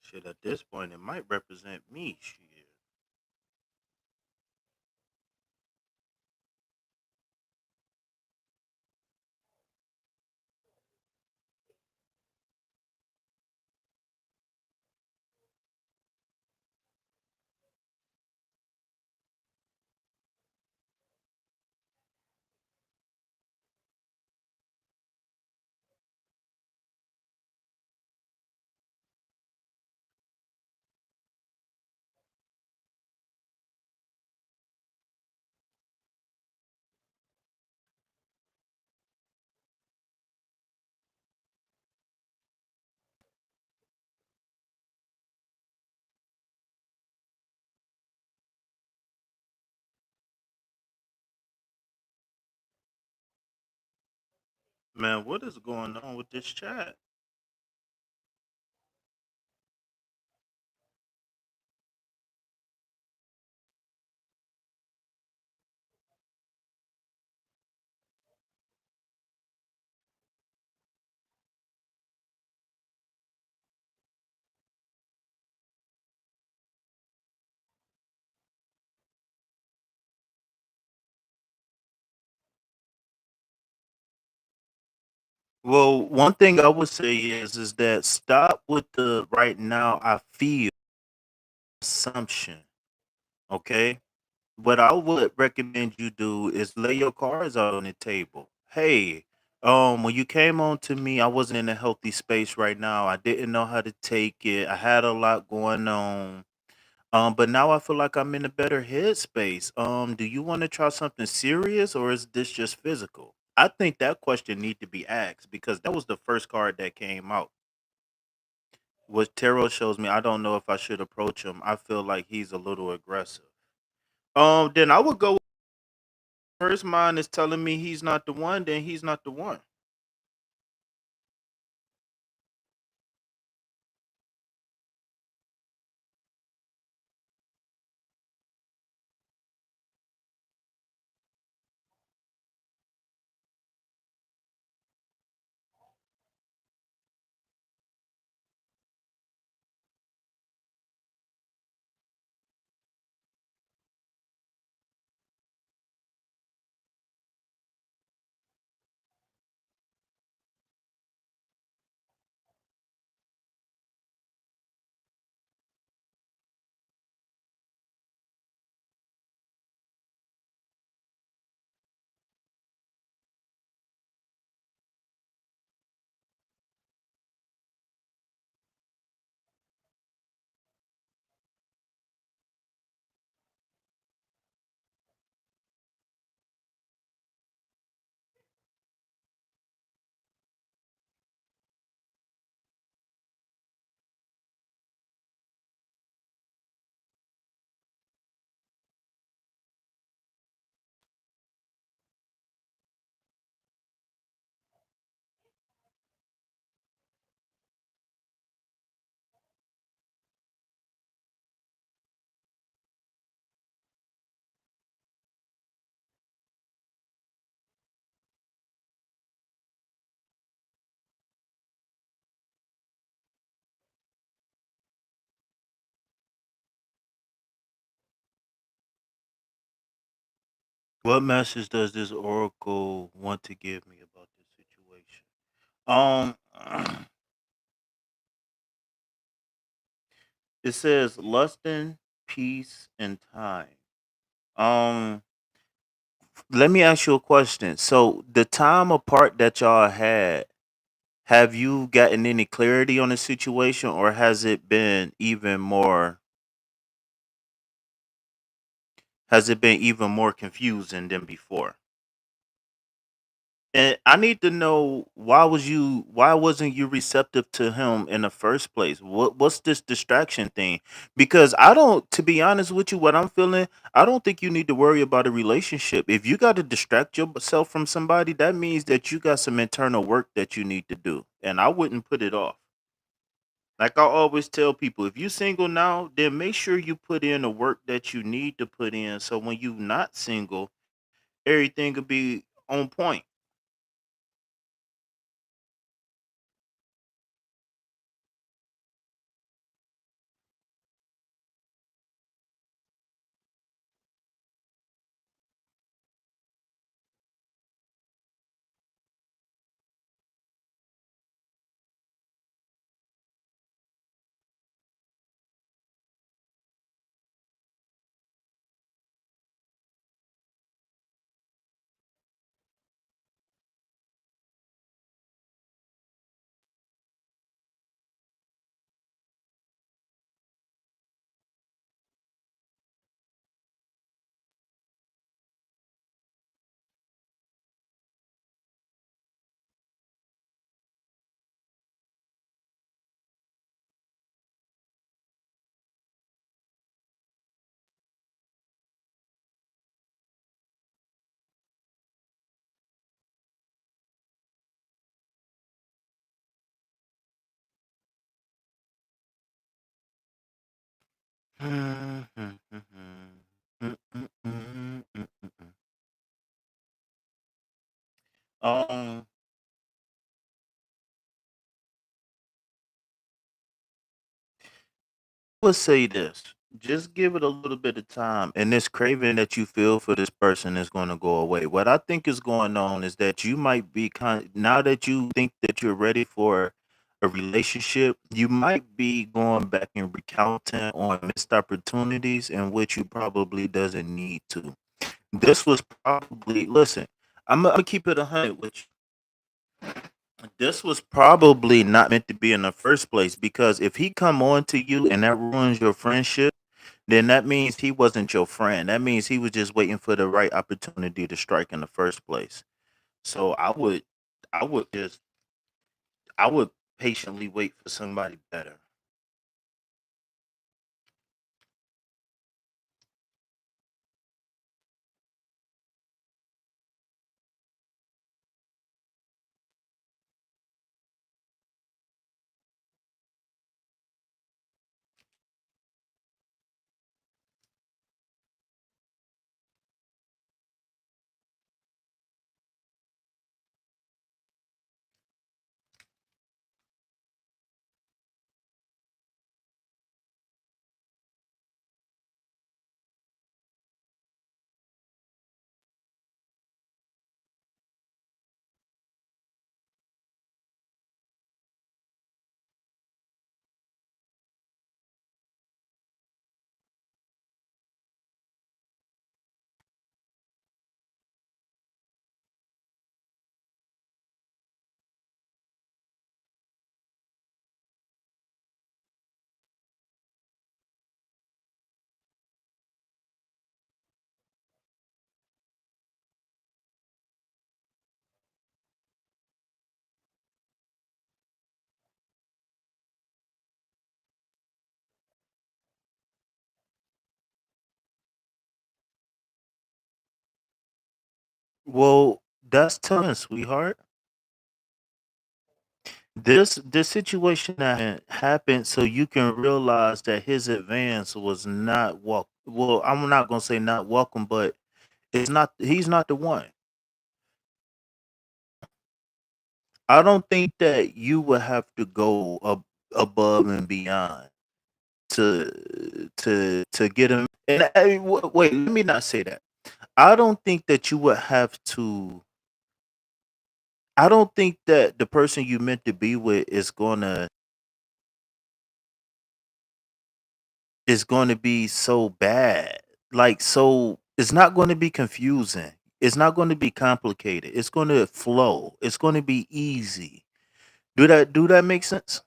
Shit, at this point, it might represent me. Shit. Man, what is going on with this chat? Well, one thing I would say is that stop with the right now I feel assumption. Okay. What I would recommend you do is lay your cards out on the table. Hey, when you came on to me, I wasn't in a healthy space right now. I didn't know how to take it. I had a lot going on. But now I feel like I'm in a better headspace. Do you want to try something serious or is this just physical? I think that question need to be asked because that was the first card that came out. What tarot shows me, I don't know if I should approach him. I feel like he's a little aggressive. Then I would go. First mind is telling me he's not the one. Then he's not the one. What message does this oracle want to give me about this situation? Um, it says lusting, peace, and time. Um, Let me ask you a question. So the time apart that y'all had, have you gotten any clarity on the situation, or has it been even more? Has it been even more confusing than before? And I need to know why wasn't you receptive to him in the first place? What's this distraction thing? Because I don't, to be honest with you, what I'm feeling, I don't think you need to worry about a relationship. If you got to distract yourself from somebody, that means that you got some internal work that you need to do. And I wouldn't put it off. Like I always tell people, if you single now, then make sure you put in the work that you need to put in so when you not single, everything will be on point. Um, would say this. Just give it a little bit of time, and this craving that you feel for this person is going to go away. What I think is going on is that you might be now that you think that you're ready for a relationship, you might be going back and recounting on missed opportunities in which you probably doesn't need to. This was probably listen. I'm gonna keep it 100 with you. This was probably not meant to be in the first place because if he come on to you and that ruins your friendship, then that means he wasn't your friend. That means he was just waiting for the right opportunity to strike in the first place. So I would just, I would patiently wait for somebody better. Well, that's telling, sweetheart. This situation that happened so you can realize that his advance was not well, I'm not gonna say not welcome, but it's not he's not the one. I don't think that you would have to go above and beyond to get him. And wait, let me not say that. I don't think that you would have to. I don't think that the person you meant to be with is gonna be so bad. Like so, it's not going to be confusing. It's not going to be complicated. It's going to flow. It's going to be easy. Do that make sense?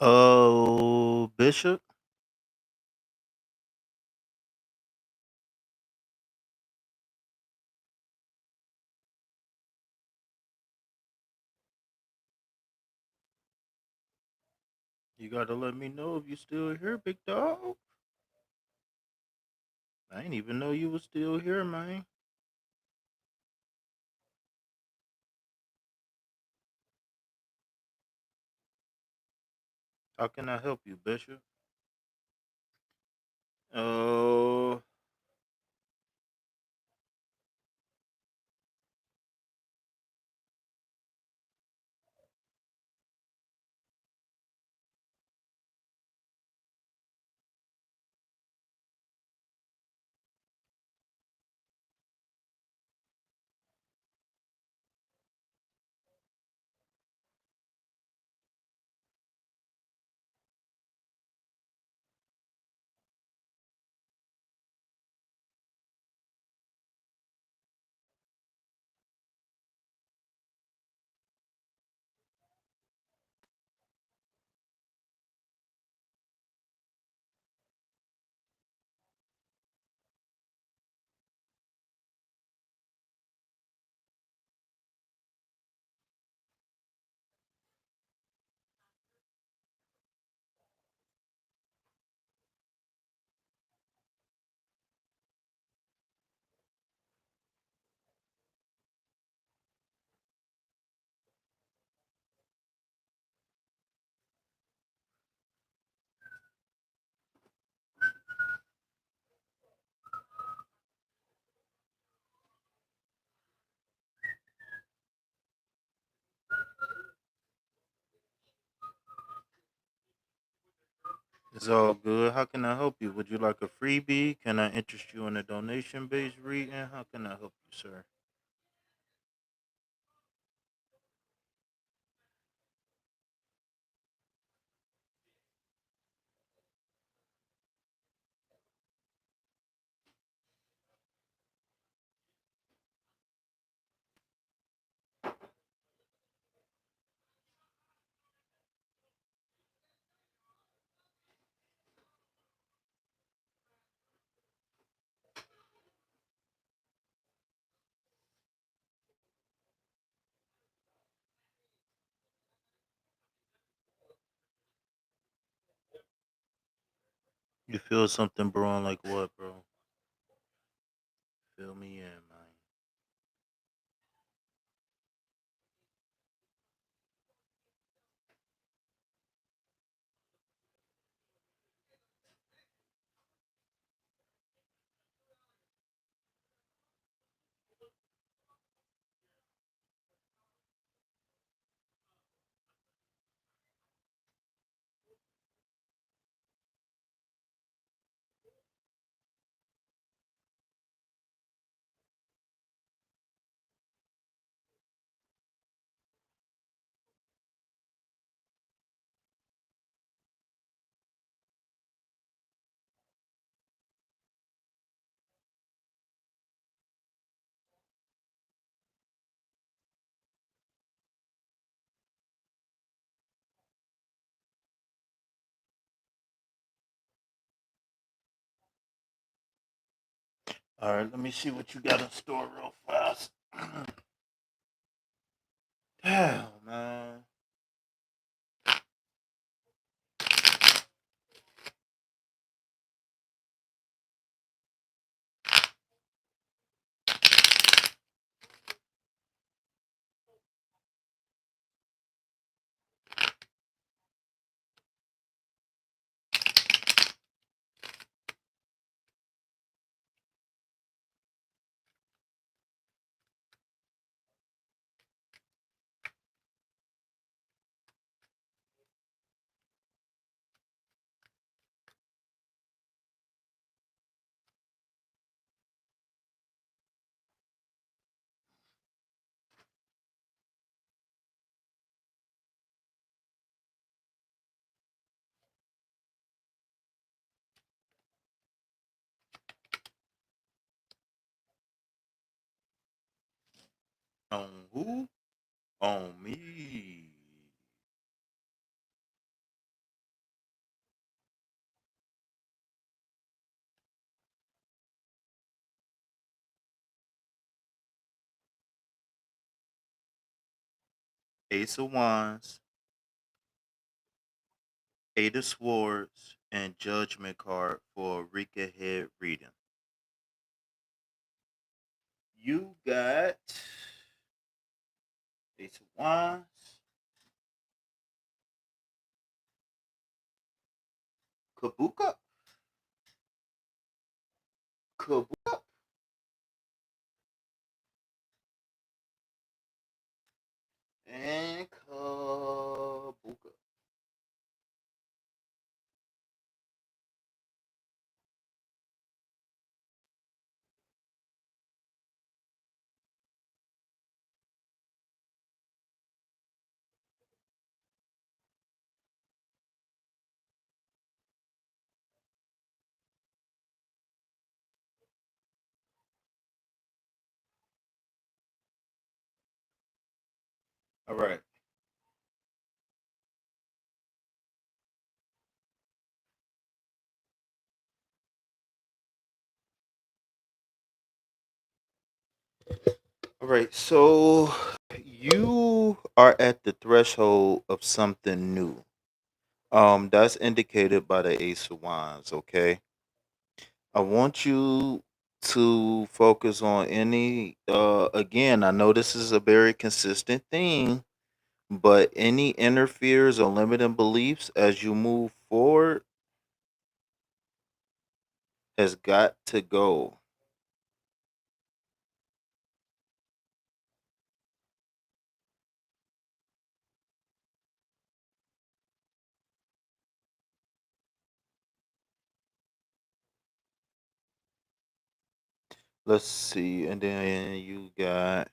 Oh, Bishop, you gotta let me know if you still here, big dog. I didn't even know you was still here, man. How can I help you, Bishop? Oh, it's all good. How can I help you? Would you like a freebie? Can I interest you in a donation-based reading? How can I help you, sir? You feel something brewing like what, bro? Fill me in, man. All right, let me see what you got in store real fast. Damn, man. On who? On me. Ace of Wands, Eight of Swords, and Judgment card for a week ahead reading. You got Ace of Wands, Kabuka, Kabuka, and Kabuka. All right. All right. So you are at the threshold of something new. That's indicated by the Ace of Wands, okay? I want you to focus on any again, I know this is a very consistent theme, but any interferes or limiting beliefs as you move forward has got to go. Let's see, and then you got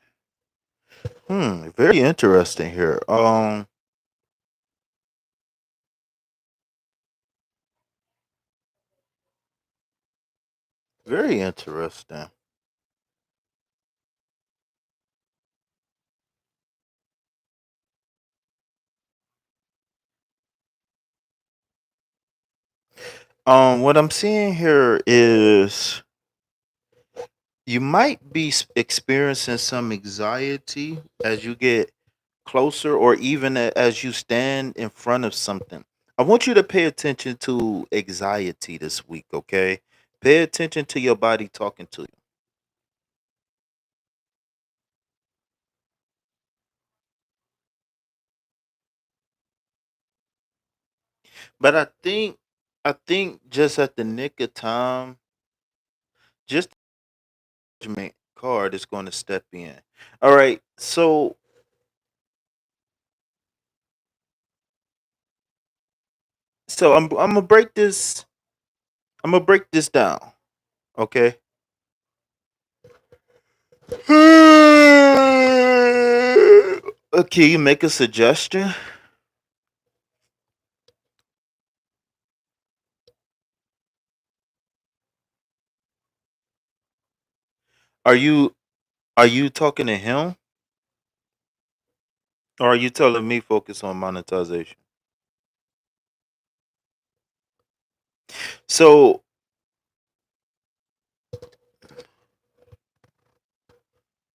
very interesting here. Very interesting. What I'm seeing here is you might be experiencing some anxiety as you get closer or even as you stand in front of something. I want you to pay attention to anxiety this week, okay? Pay attention to your body talking to you. But I think just at the nick of time, just the judgment card is going to step in. All right. So I'm gonna break this. I'm gonna break this down. Okay. Okay, you make a suggestion. Are you talking to him, or are you telling me focus on monetization? So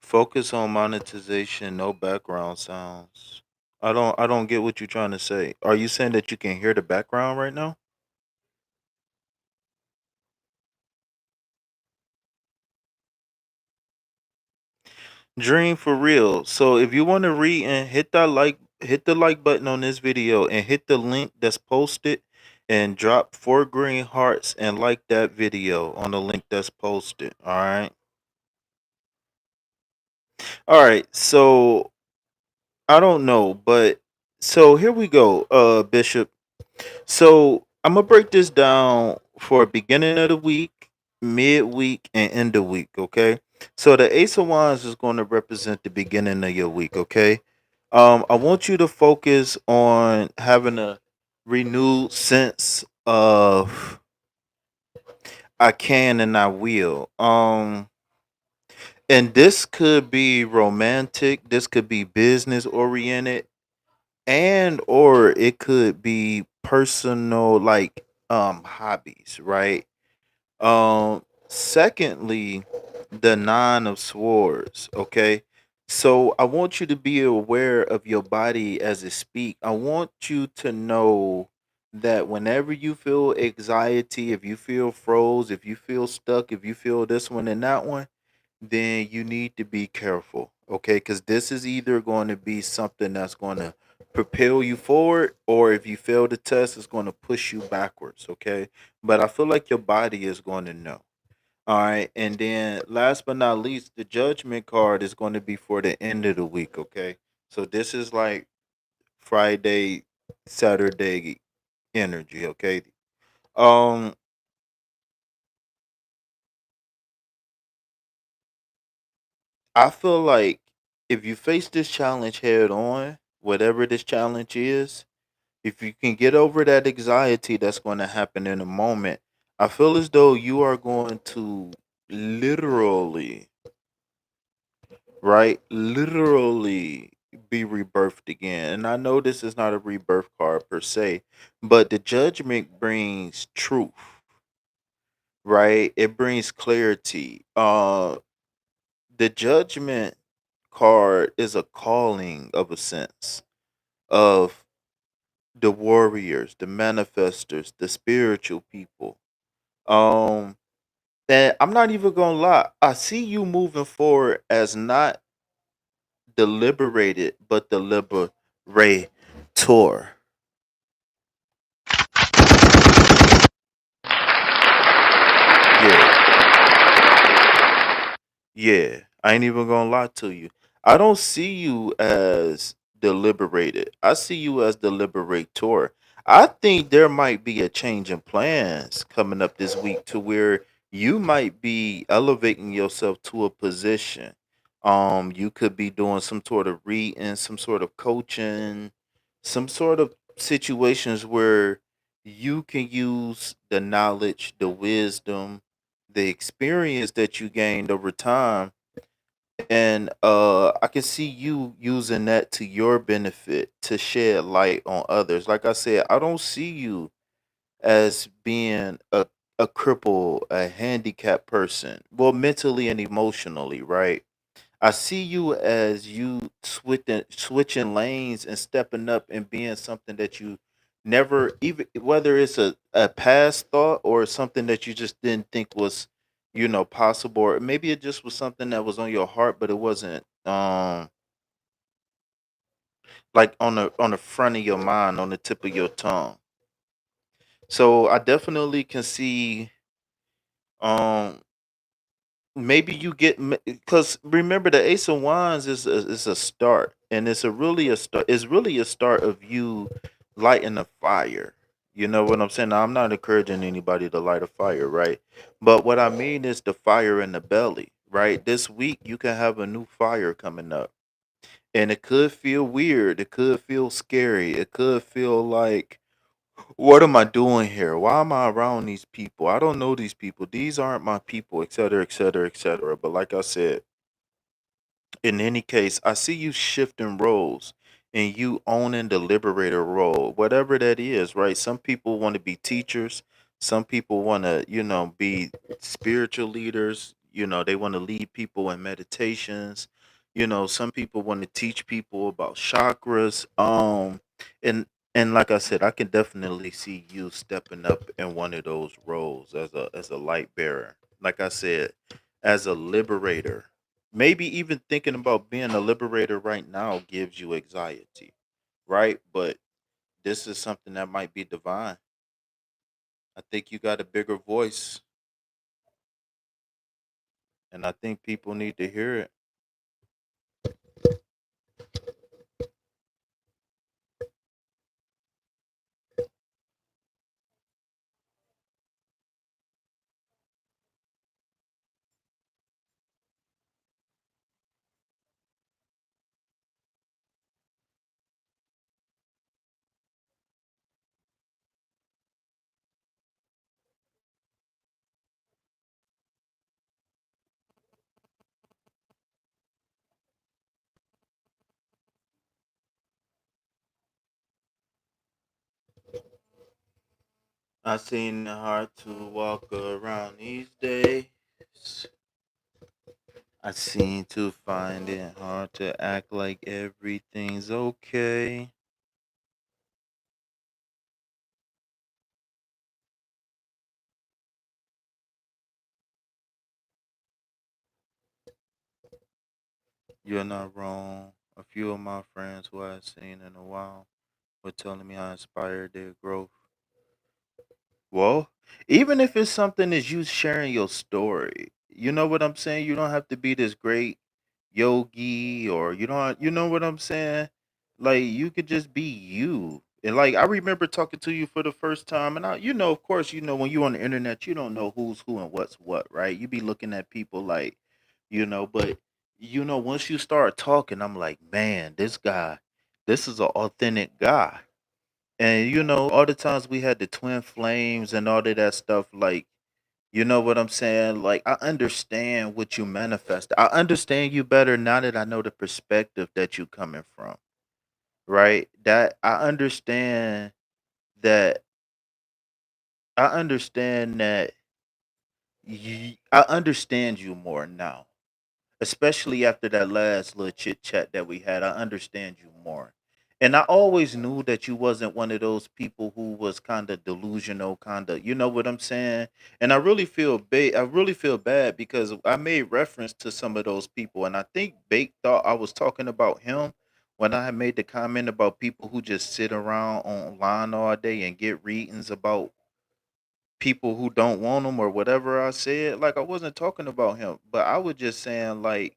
focus on monetization, no background sounds. I don't get what you're trying to say. Are you saying that you can hear the background right now? Dream for real. So if you want to read and hit the like button on this video and hit the link that's posted and drop 4 green hearts and like that video on the link that's posted. All right. All right. So I don't know, but so here we go, Bishop. So I'm gonna break this down for beginning of the week, midweek, and end of week. Okay. So the Ace of Wands is going to represent the beginning of your week. Okay. I want you to focus on having a renewed sense of I can and I will. And this could be romantic. This could be business oriented, and or it could be personal, like hobbies, right? Secondly, the Nine of Swords, okay? So I want you to be aware of your body as it speak. I want you to know that whenever you feel anxiety, if you feel froze, if you feel stuck, if you feel this one and that one, then you need to be careful, okay? Because this is either going to be something that's going to propel you forward, or if you fail the test, it's going to push you backwards, okay? But I feel like your body is going to know. All right, and then last but not least, the judgment card is going to be for the end of the week, okay? So this is like Friday, Saturday energy, okay? Um, I feel like if you face this challenge head on, whatever this challenge is, if you can get over that anxiety that's going to happen in a moment, I feel as though you are going to literally, right? Literally be rebirthed again. And I know this is not a rebirth card per se, but the judgment brings truth, right? It brings clarity. The judgment card is a calling of a sense of the warriors, the manifestors, the spiritual people. Um and I'm not even gonna lie, I see you moving forward as not the liberated, but the liberator. Yeah, yeah. I ain't even gonna lie to you. I don't see you as the liberated. I see you as the liberator. I think there might be a change in plans coming up this week to where you might be elevating yourself to a position. You could be doing some sort of reading, some sort of coaching, some sort of situations where you can use the knowledge, the wisdom, the experience that you gained over time, and I can see you using that to your benefit to shed light on others. Like I said, I don't see you as being a cripple, a handicapped person, well, mentally and emotionally, right? I see you as you switching lanes and stepping up and being something that you never, even whether it's a past thought or something that you just didn't think was, possible, or maybe it just was something that was on your heart, but it wasn't like on the front of your mind, on the tip of your tongue. So I definitely can see um maybe you get, because remember the Ace of Wands is a start, and it's a really a start. It's really a start of you lighting a fire. You know what I'm saying? Now, I'm not encouraging anybody to light a fire, right? But what I mean is the fire in the belly, right? This week you can have a new fire coming up, and it could feel weird. It could feel scary. It could feel like, what am I doing here? Why am I around these people? I don't know these people. These aren't my people, et cetera, et cetera, et cetera. But like I said, in any case, I see you shifting roles and you owning the liberator role, whatever that is, right? Some people want to be teachers. Some people want to, be spiritual leaders. They want to lead people in meditations. Some people want to teach people about chakras. And and like I said, I can definitely see you stepping up in one of those roles as a light bearer. Like I said, as a liberator. Maybe even thinking about being a liberator right now gives you anxiety, right? But this is something that might be divine. I think you got a bigger voice, and I think people need to hear it. I seen it hard to walk around these days. I seem to find it hard to act like everything's okay. You're not wrong. A few of my friends who I've seen in a while were telling me how inspired their growth. Well, even if it's something as you sharing your story, you know what I'm saying? You don't have to be this great yogi or you know what I'm saying? Like you could just be you. And like I remember talking to you for the first time and of course, when you on the internet, you don't know who's who and what's what, right? You be looking at people like, but once you start talking, I'm like, man, this guy, this is an authentic guy. And all the times we had the twin flames and all of that stuff, like, you know what I'm saying? Like, I understand what you manifest. I understand you better now that I know the perspective that you coming from, right? That that I understand that I understand you more now. Especially after that last little chit chat that we had, I understand you more. And I always knew that you wasn't one of those people who was kind of delusional, kind of, you know what I'm saying? And I really feel bad because I made reference to some of those people, and I think Bake thought I was talking about him when I had made the comment about people who just sit around online all day and get readings about people who don't want them or whatever I said. Like I wasn't talking about him, but I was just saying like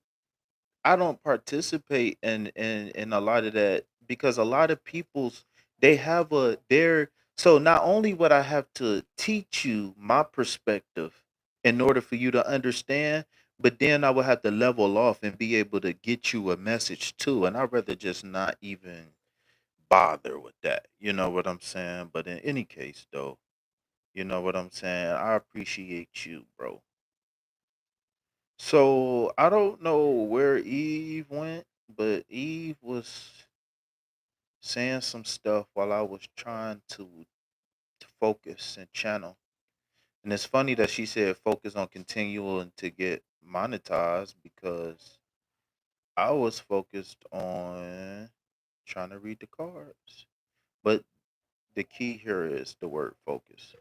I don't participate in a lot of that because a lot of people's they have a they're so not only would I have to teach you my perspective in order for you to understand, but then I would have to level off and be able to get you a message too. And I'd rather just not even bother with that. You know what I'm saying? But in any case though, you know what I'm saying? I appreciate you, bro. So I don't know where Eve went, but Eve was saying some stuff while I was trying to focus and channel. And it's funny that she said focus on continuing to get monetized because I was focused on trying to read the cards. But the key here is the word focus.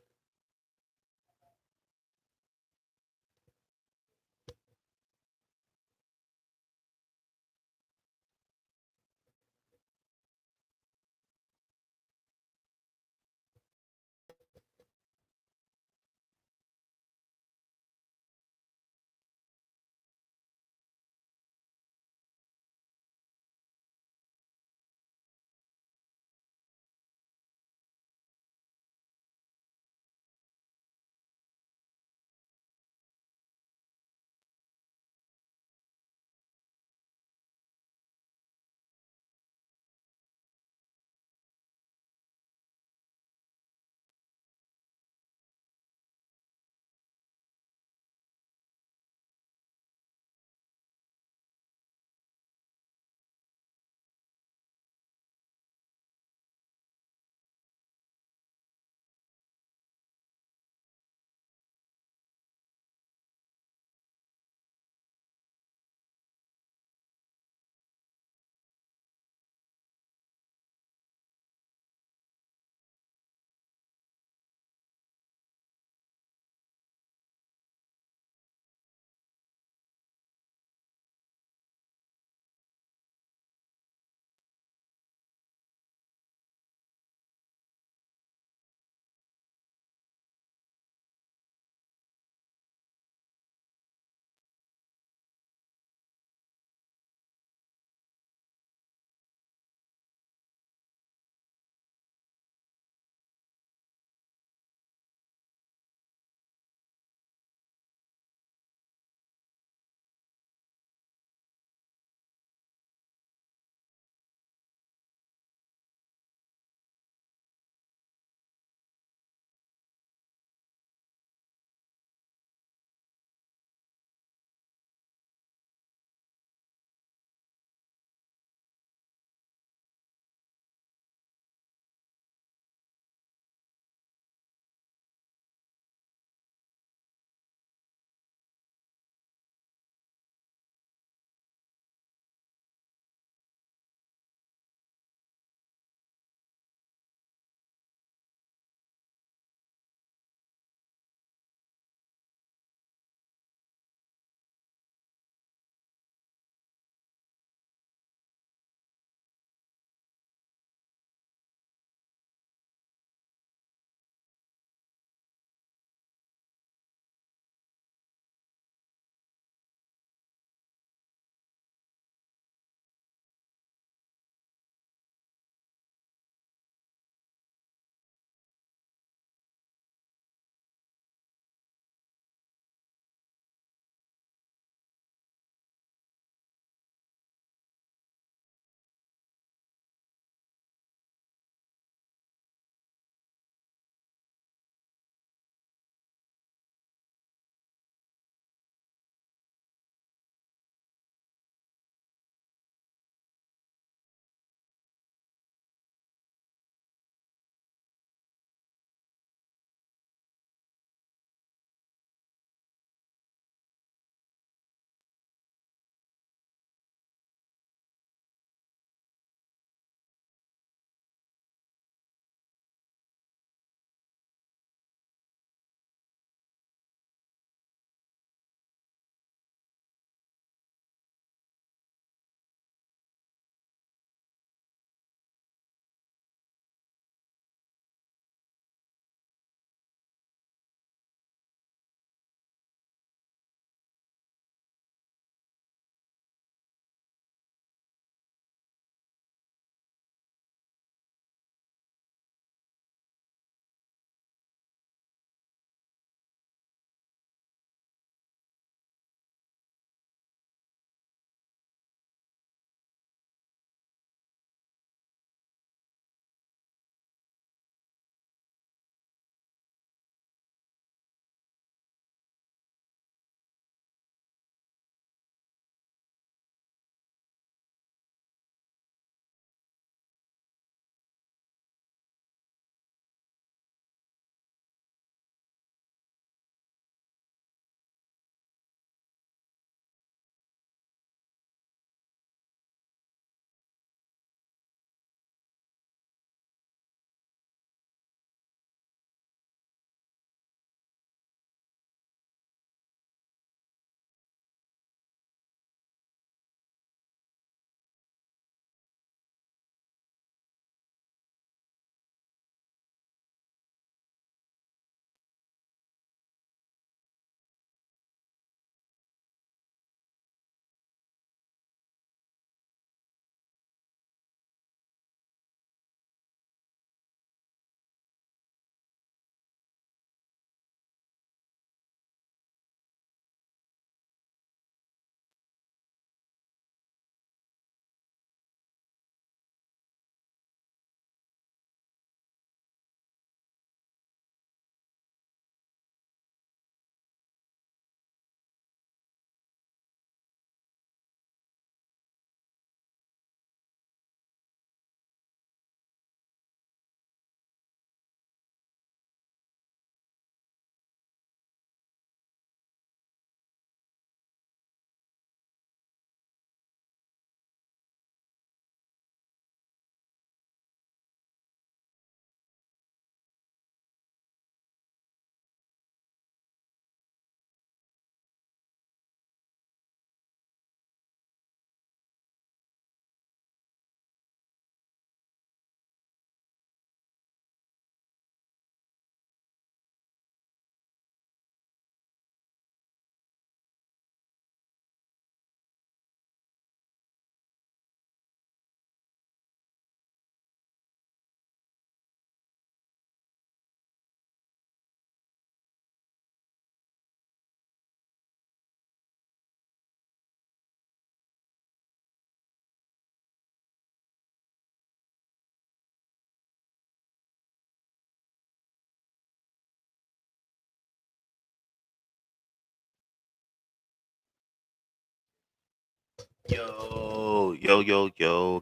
Yo,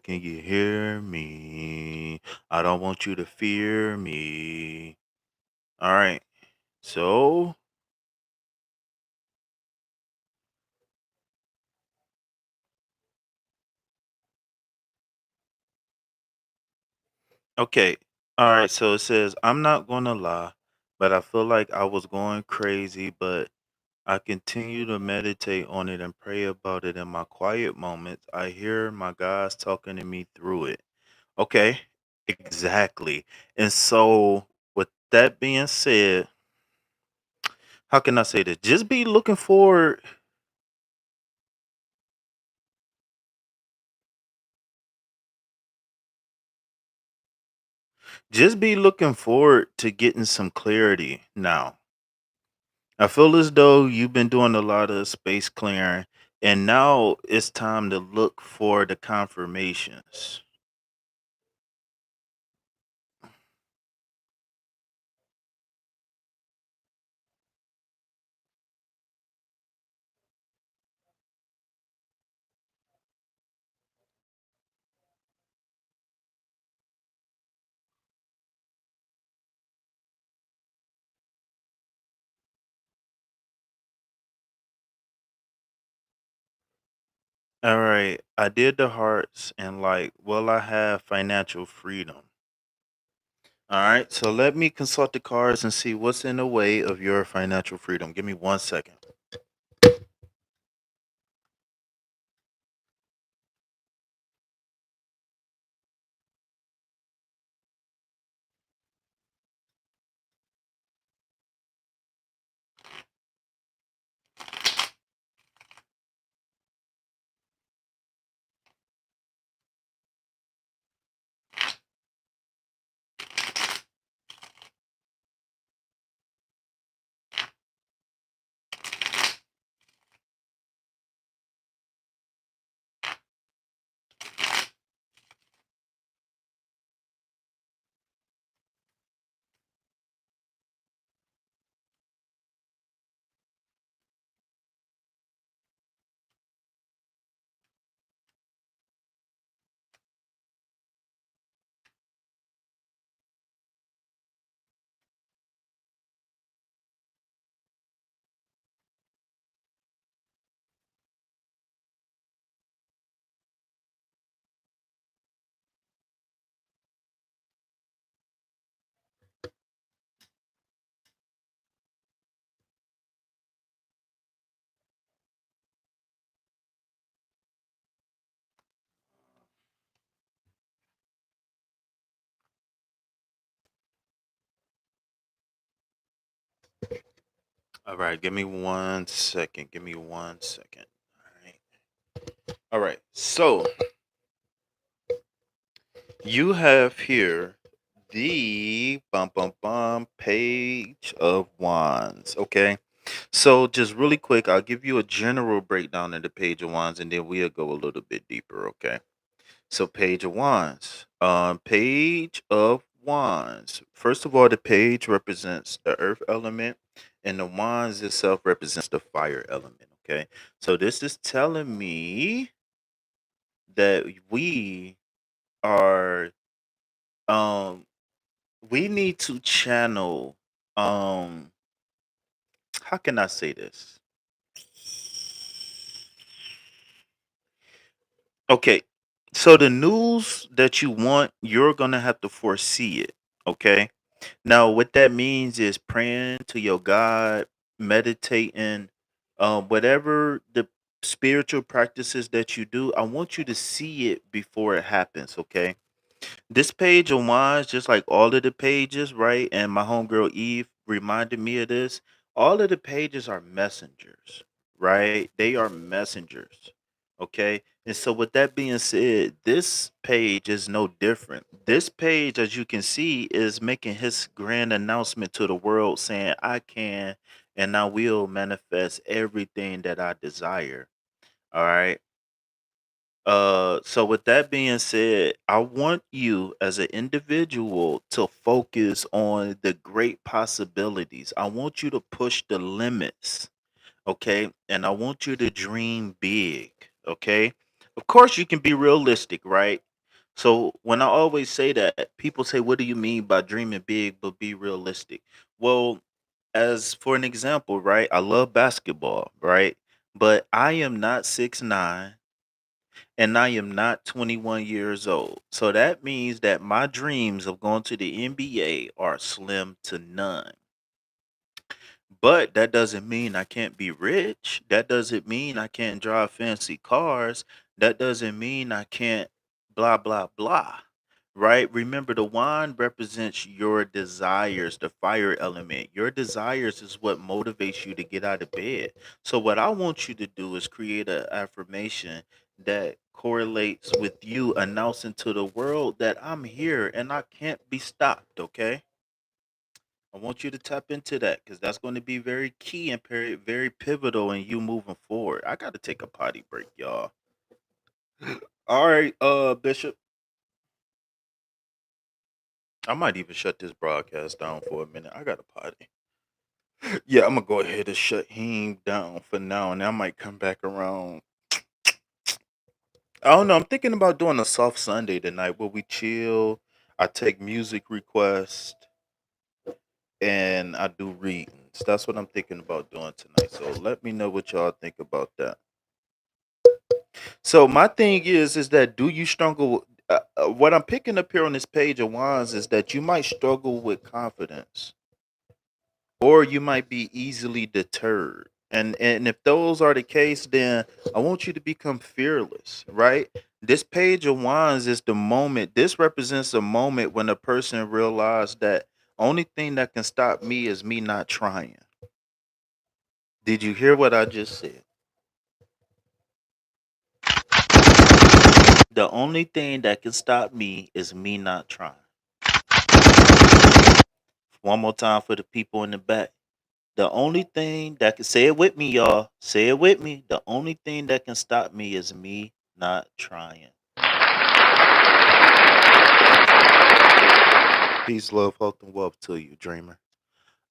can you hear me? I don't want you to fear me. All right. So, okay. All right. So it says, I'm not going to lie, but I feel like I was going crazy, but I continue to meditate on it and pray about it in my quiet moments. I hear my guys talking to me through it. Okay. Exactly. And so, with that being said, how can I say this? Just be looking forward to getting some clarity now. I feel as though you've been doing a lot of space clearing, and now it's time to look for the confirmations. All right, I did the hearts and like, will I have financial freedom? All right, so let me consult the cards and see what's in the way of your financial freedom. Give me 1 second. All right, give me 1 second. Give me 1 second. All right. All right. So you have here the page of wands. Okay. So just really quick, I'll give you a general breakdown of the page of wands and then we'll go a little bit deeper. Okay. So page of wands. Page of wands. First of all, the page represents the earth element and the wands itself represents the fire element. Okay. So this is telling me that are um we need to channel um how can I say this? Okay. So the news that you want, you're gonna have to foresee it. Okay. Now what that means is praying to your God, meditating, whatever the spiritual practices that you do, I want you to see it before it happens. Okay. This page of wands, just like all of the pages, right? And my homegirl Eve reminded me of this. All of the pages are messengers, right? They are messengers. Okay. And so, with that being said, this page is no different. This page, as you can see, is making his grand announcement to the world saying, I can and I will manifest everything that I desire. All right. So with that being said, I want you as an individual to focus on the great possibilities. I want you to push the limits, okay? And I want you to dream big, okay? Of course, you can be realistic, right? So when I always say that, people say, "What do you mean by dreaming big but be realistic?" Well, as for an example, right? I love basketball, right? But I am not 6'9" and I am not 21 years old. So that means that my dreams of going to the NBA are slim to none. But that doesn't mean I can't be rich. That doesn't mean I can't drive fancy cars. That doesn't mean I can't blah, blah, blah. Right? Remember, the wine represents your desires, the fire element. Your desires is what motivates you to get out of bed. So, what I want you to do is create an affirmation that correlates with you announcing to the world that I'm here and I can't be stopped. Okay. I want you to tap into that because that's going to be very key and very pivotal in you moving forward. I got to take a potty break, y'all. All right, Bishop. I might even shut this broadcast down for a minute. I got a potty. Yeah, I'm gonna go ahead and shut him down for now, and I might come back around. I don't know. I'm thinking about doing a soft Sunday tonight where we chill. I take music requests and I do readings. That's what I'm thinking about doing tonight. So let me know what y'all think about that. So my thing is that do you struggle? What I'm picking up here on this page of wands is that you might struggle with confidence, or you might be easily deterred. And if those are the case, then I want you to become fearless, right? This page of wands is the moment. This represents a moment when a person realized that only thing that can stop me is me not trying. Did you hear what I just said? The only thing that can stop me is me not trying. One more time for the people in the back. The only thing that can say it with me, y'all. Say it with me. The only thing that can stop me is me not trying. Peace, love, health, and wealth to you, dreamer.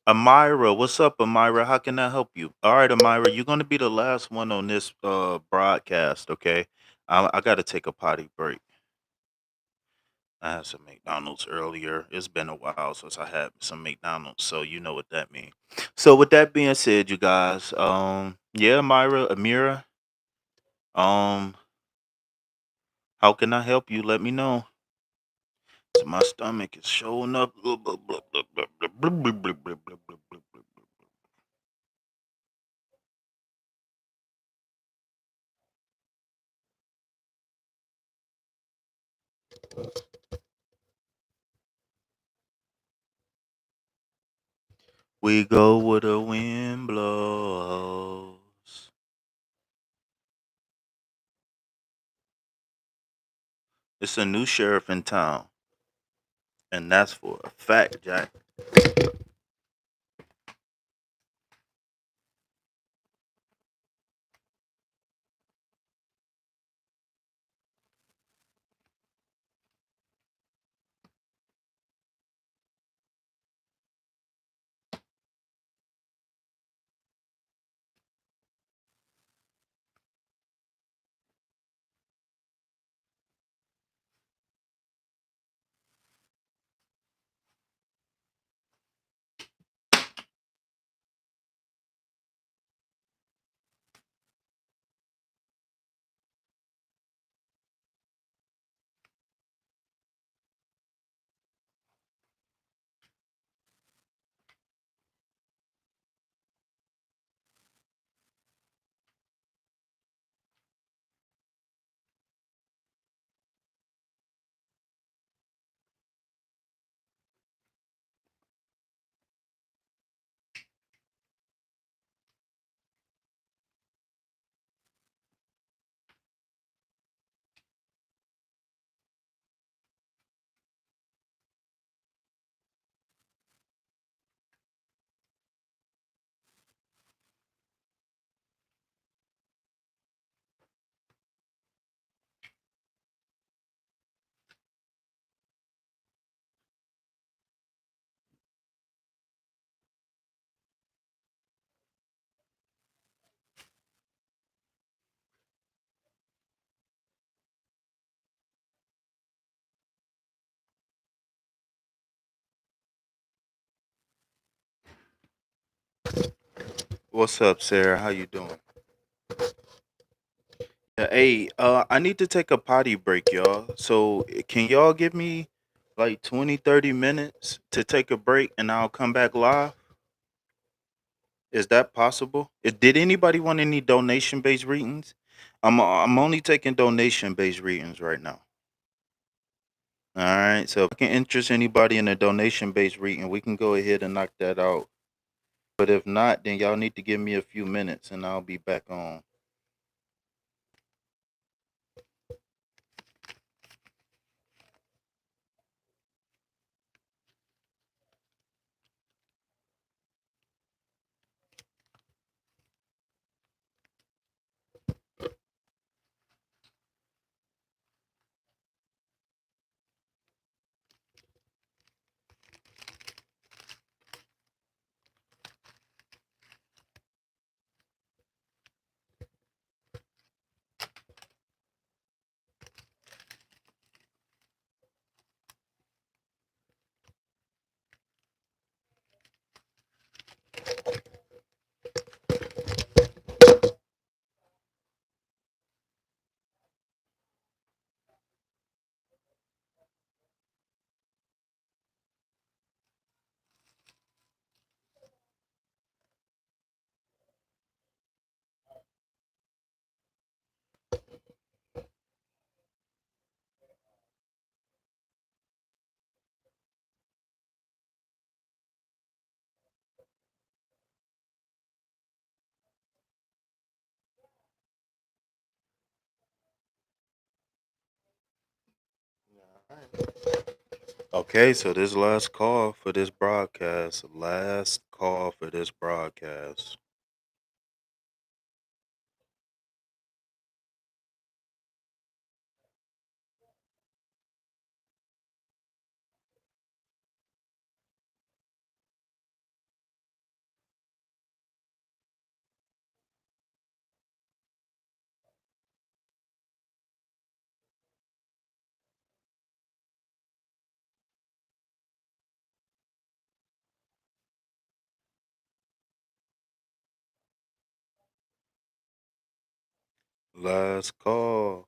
Amira, what's up, Amira? How can I help you? All right, Amira, you're gonna be the last one on this broadcast, okay? I gotta take a potty break. I had some McDonald's earlier. It's been a while since I had some McDonald's, so you know what that means. So with that being said, you guys, yeah, Myra, Amira, um, how can I help you? Let me know. So my stomach is showing up. We go where the wind blows. It's a new sheriff in town, and that's for a fact, Jack. What's up, Sarah? How you doing? Hey, I need to take a potty break, y'all. So can y'all give me like 20, 30 minutes to take a break and I'll come back live? Is that possible? Did anybody want any donation-based readings? I'm only taking donation-based readings right now. All right. So if I can interest anybody in a donation-based reading, we can go ahead and knock that out. But if not, then y'all need to give me a few minutes and I'll be back on. Okay, so this last call for this broadcast. Last call for this broadcast. Last call.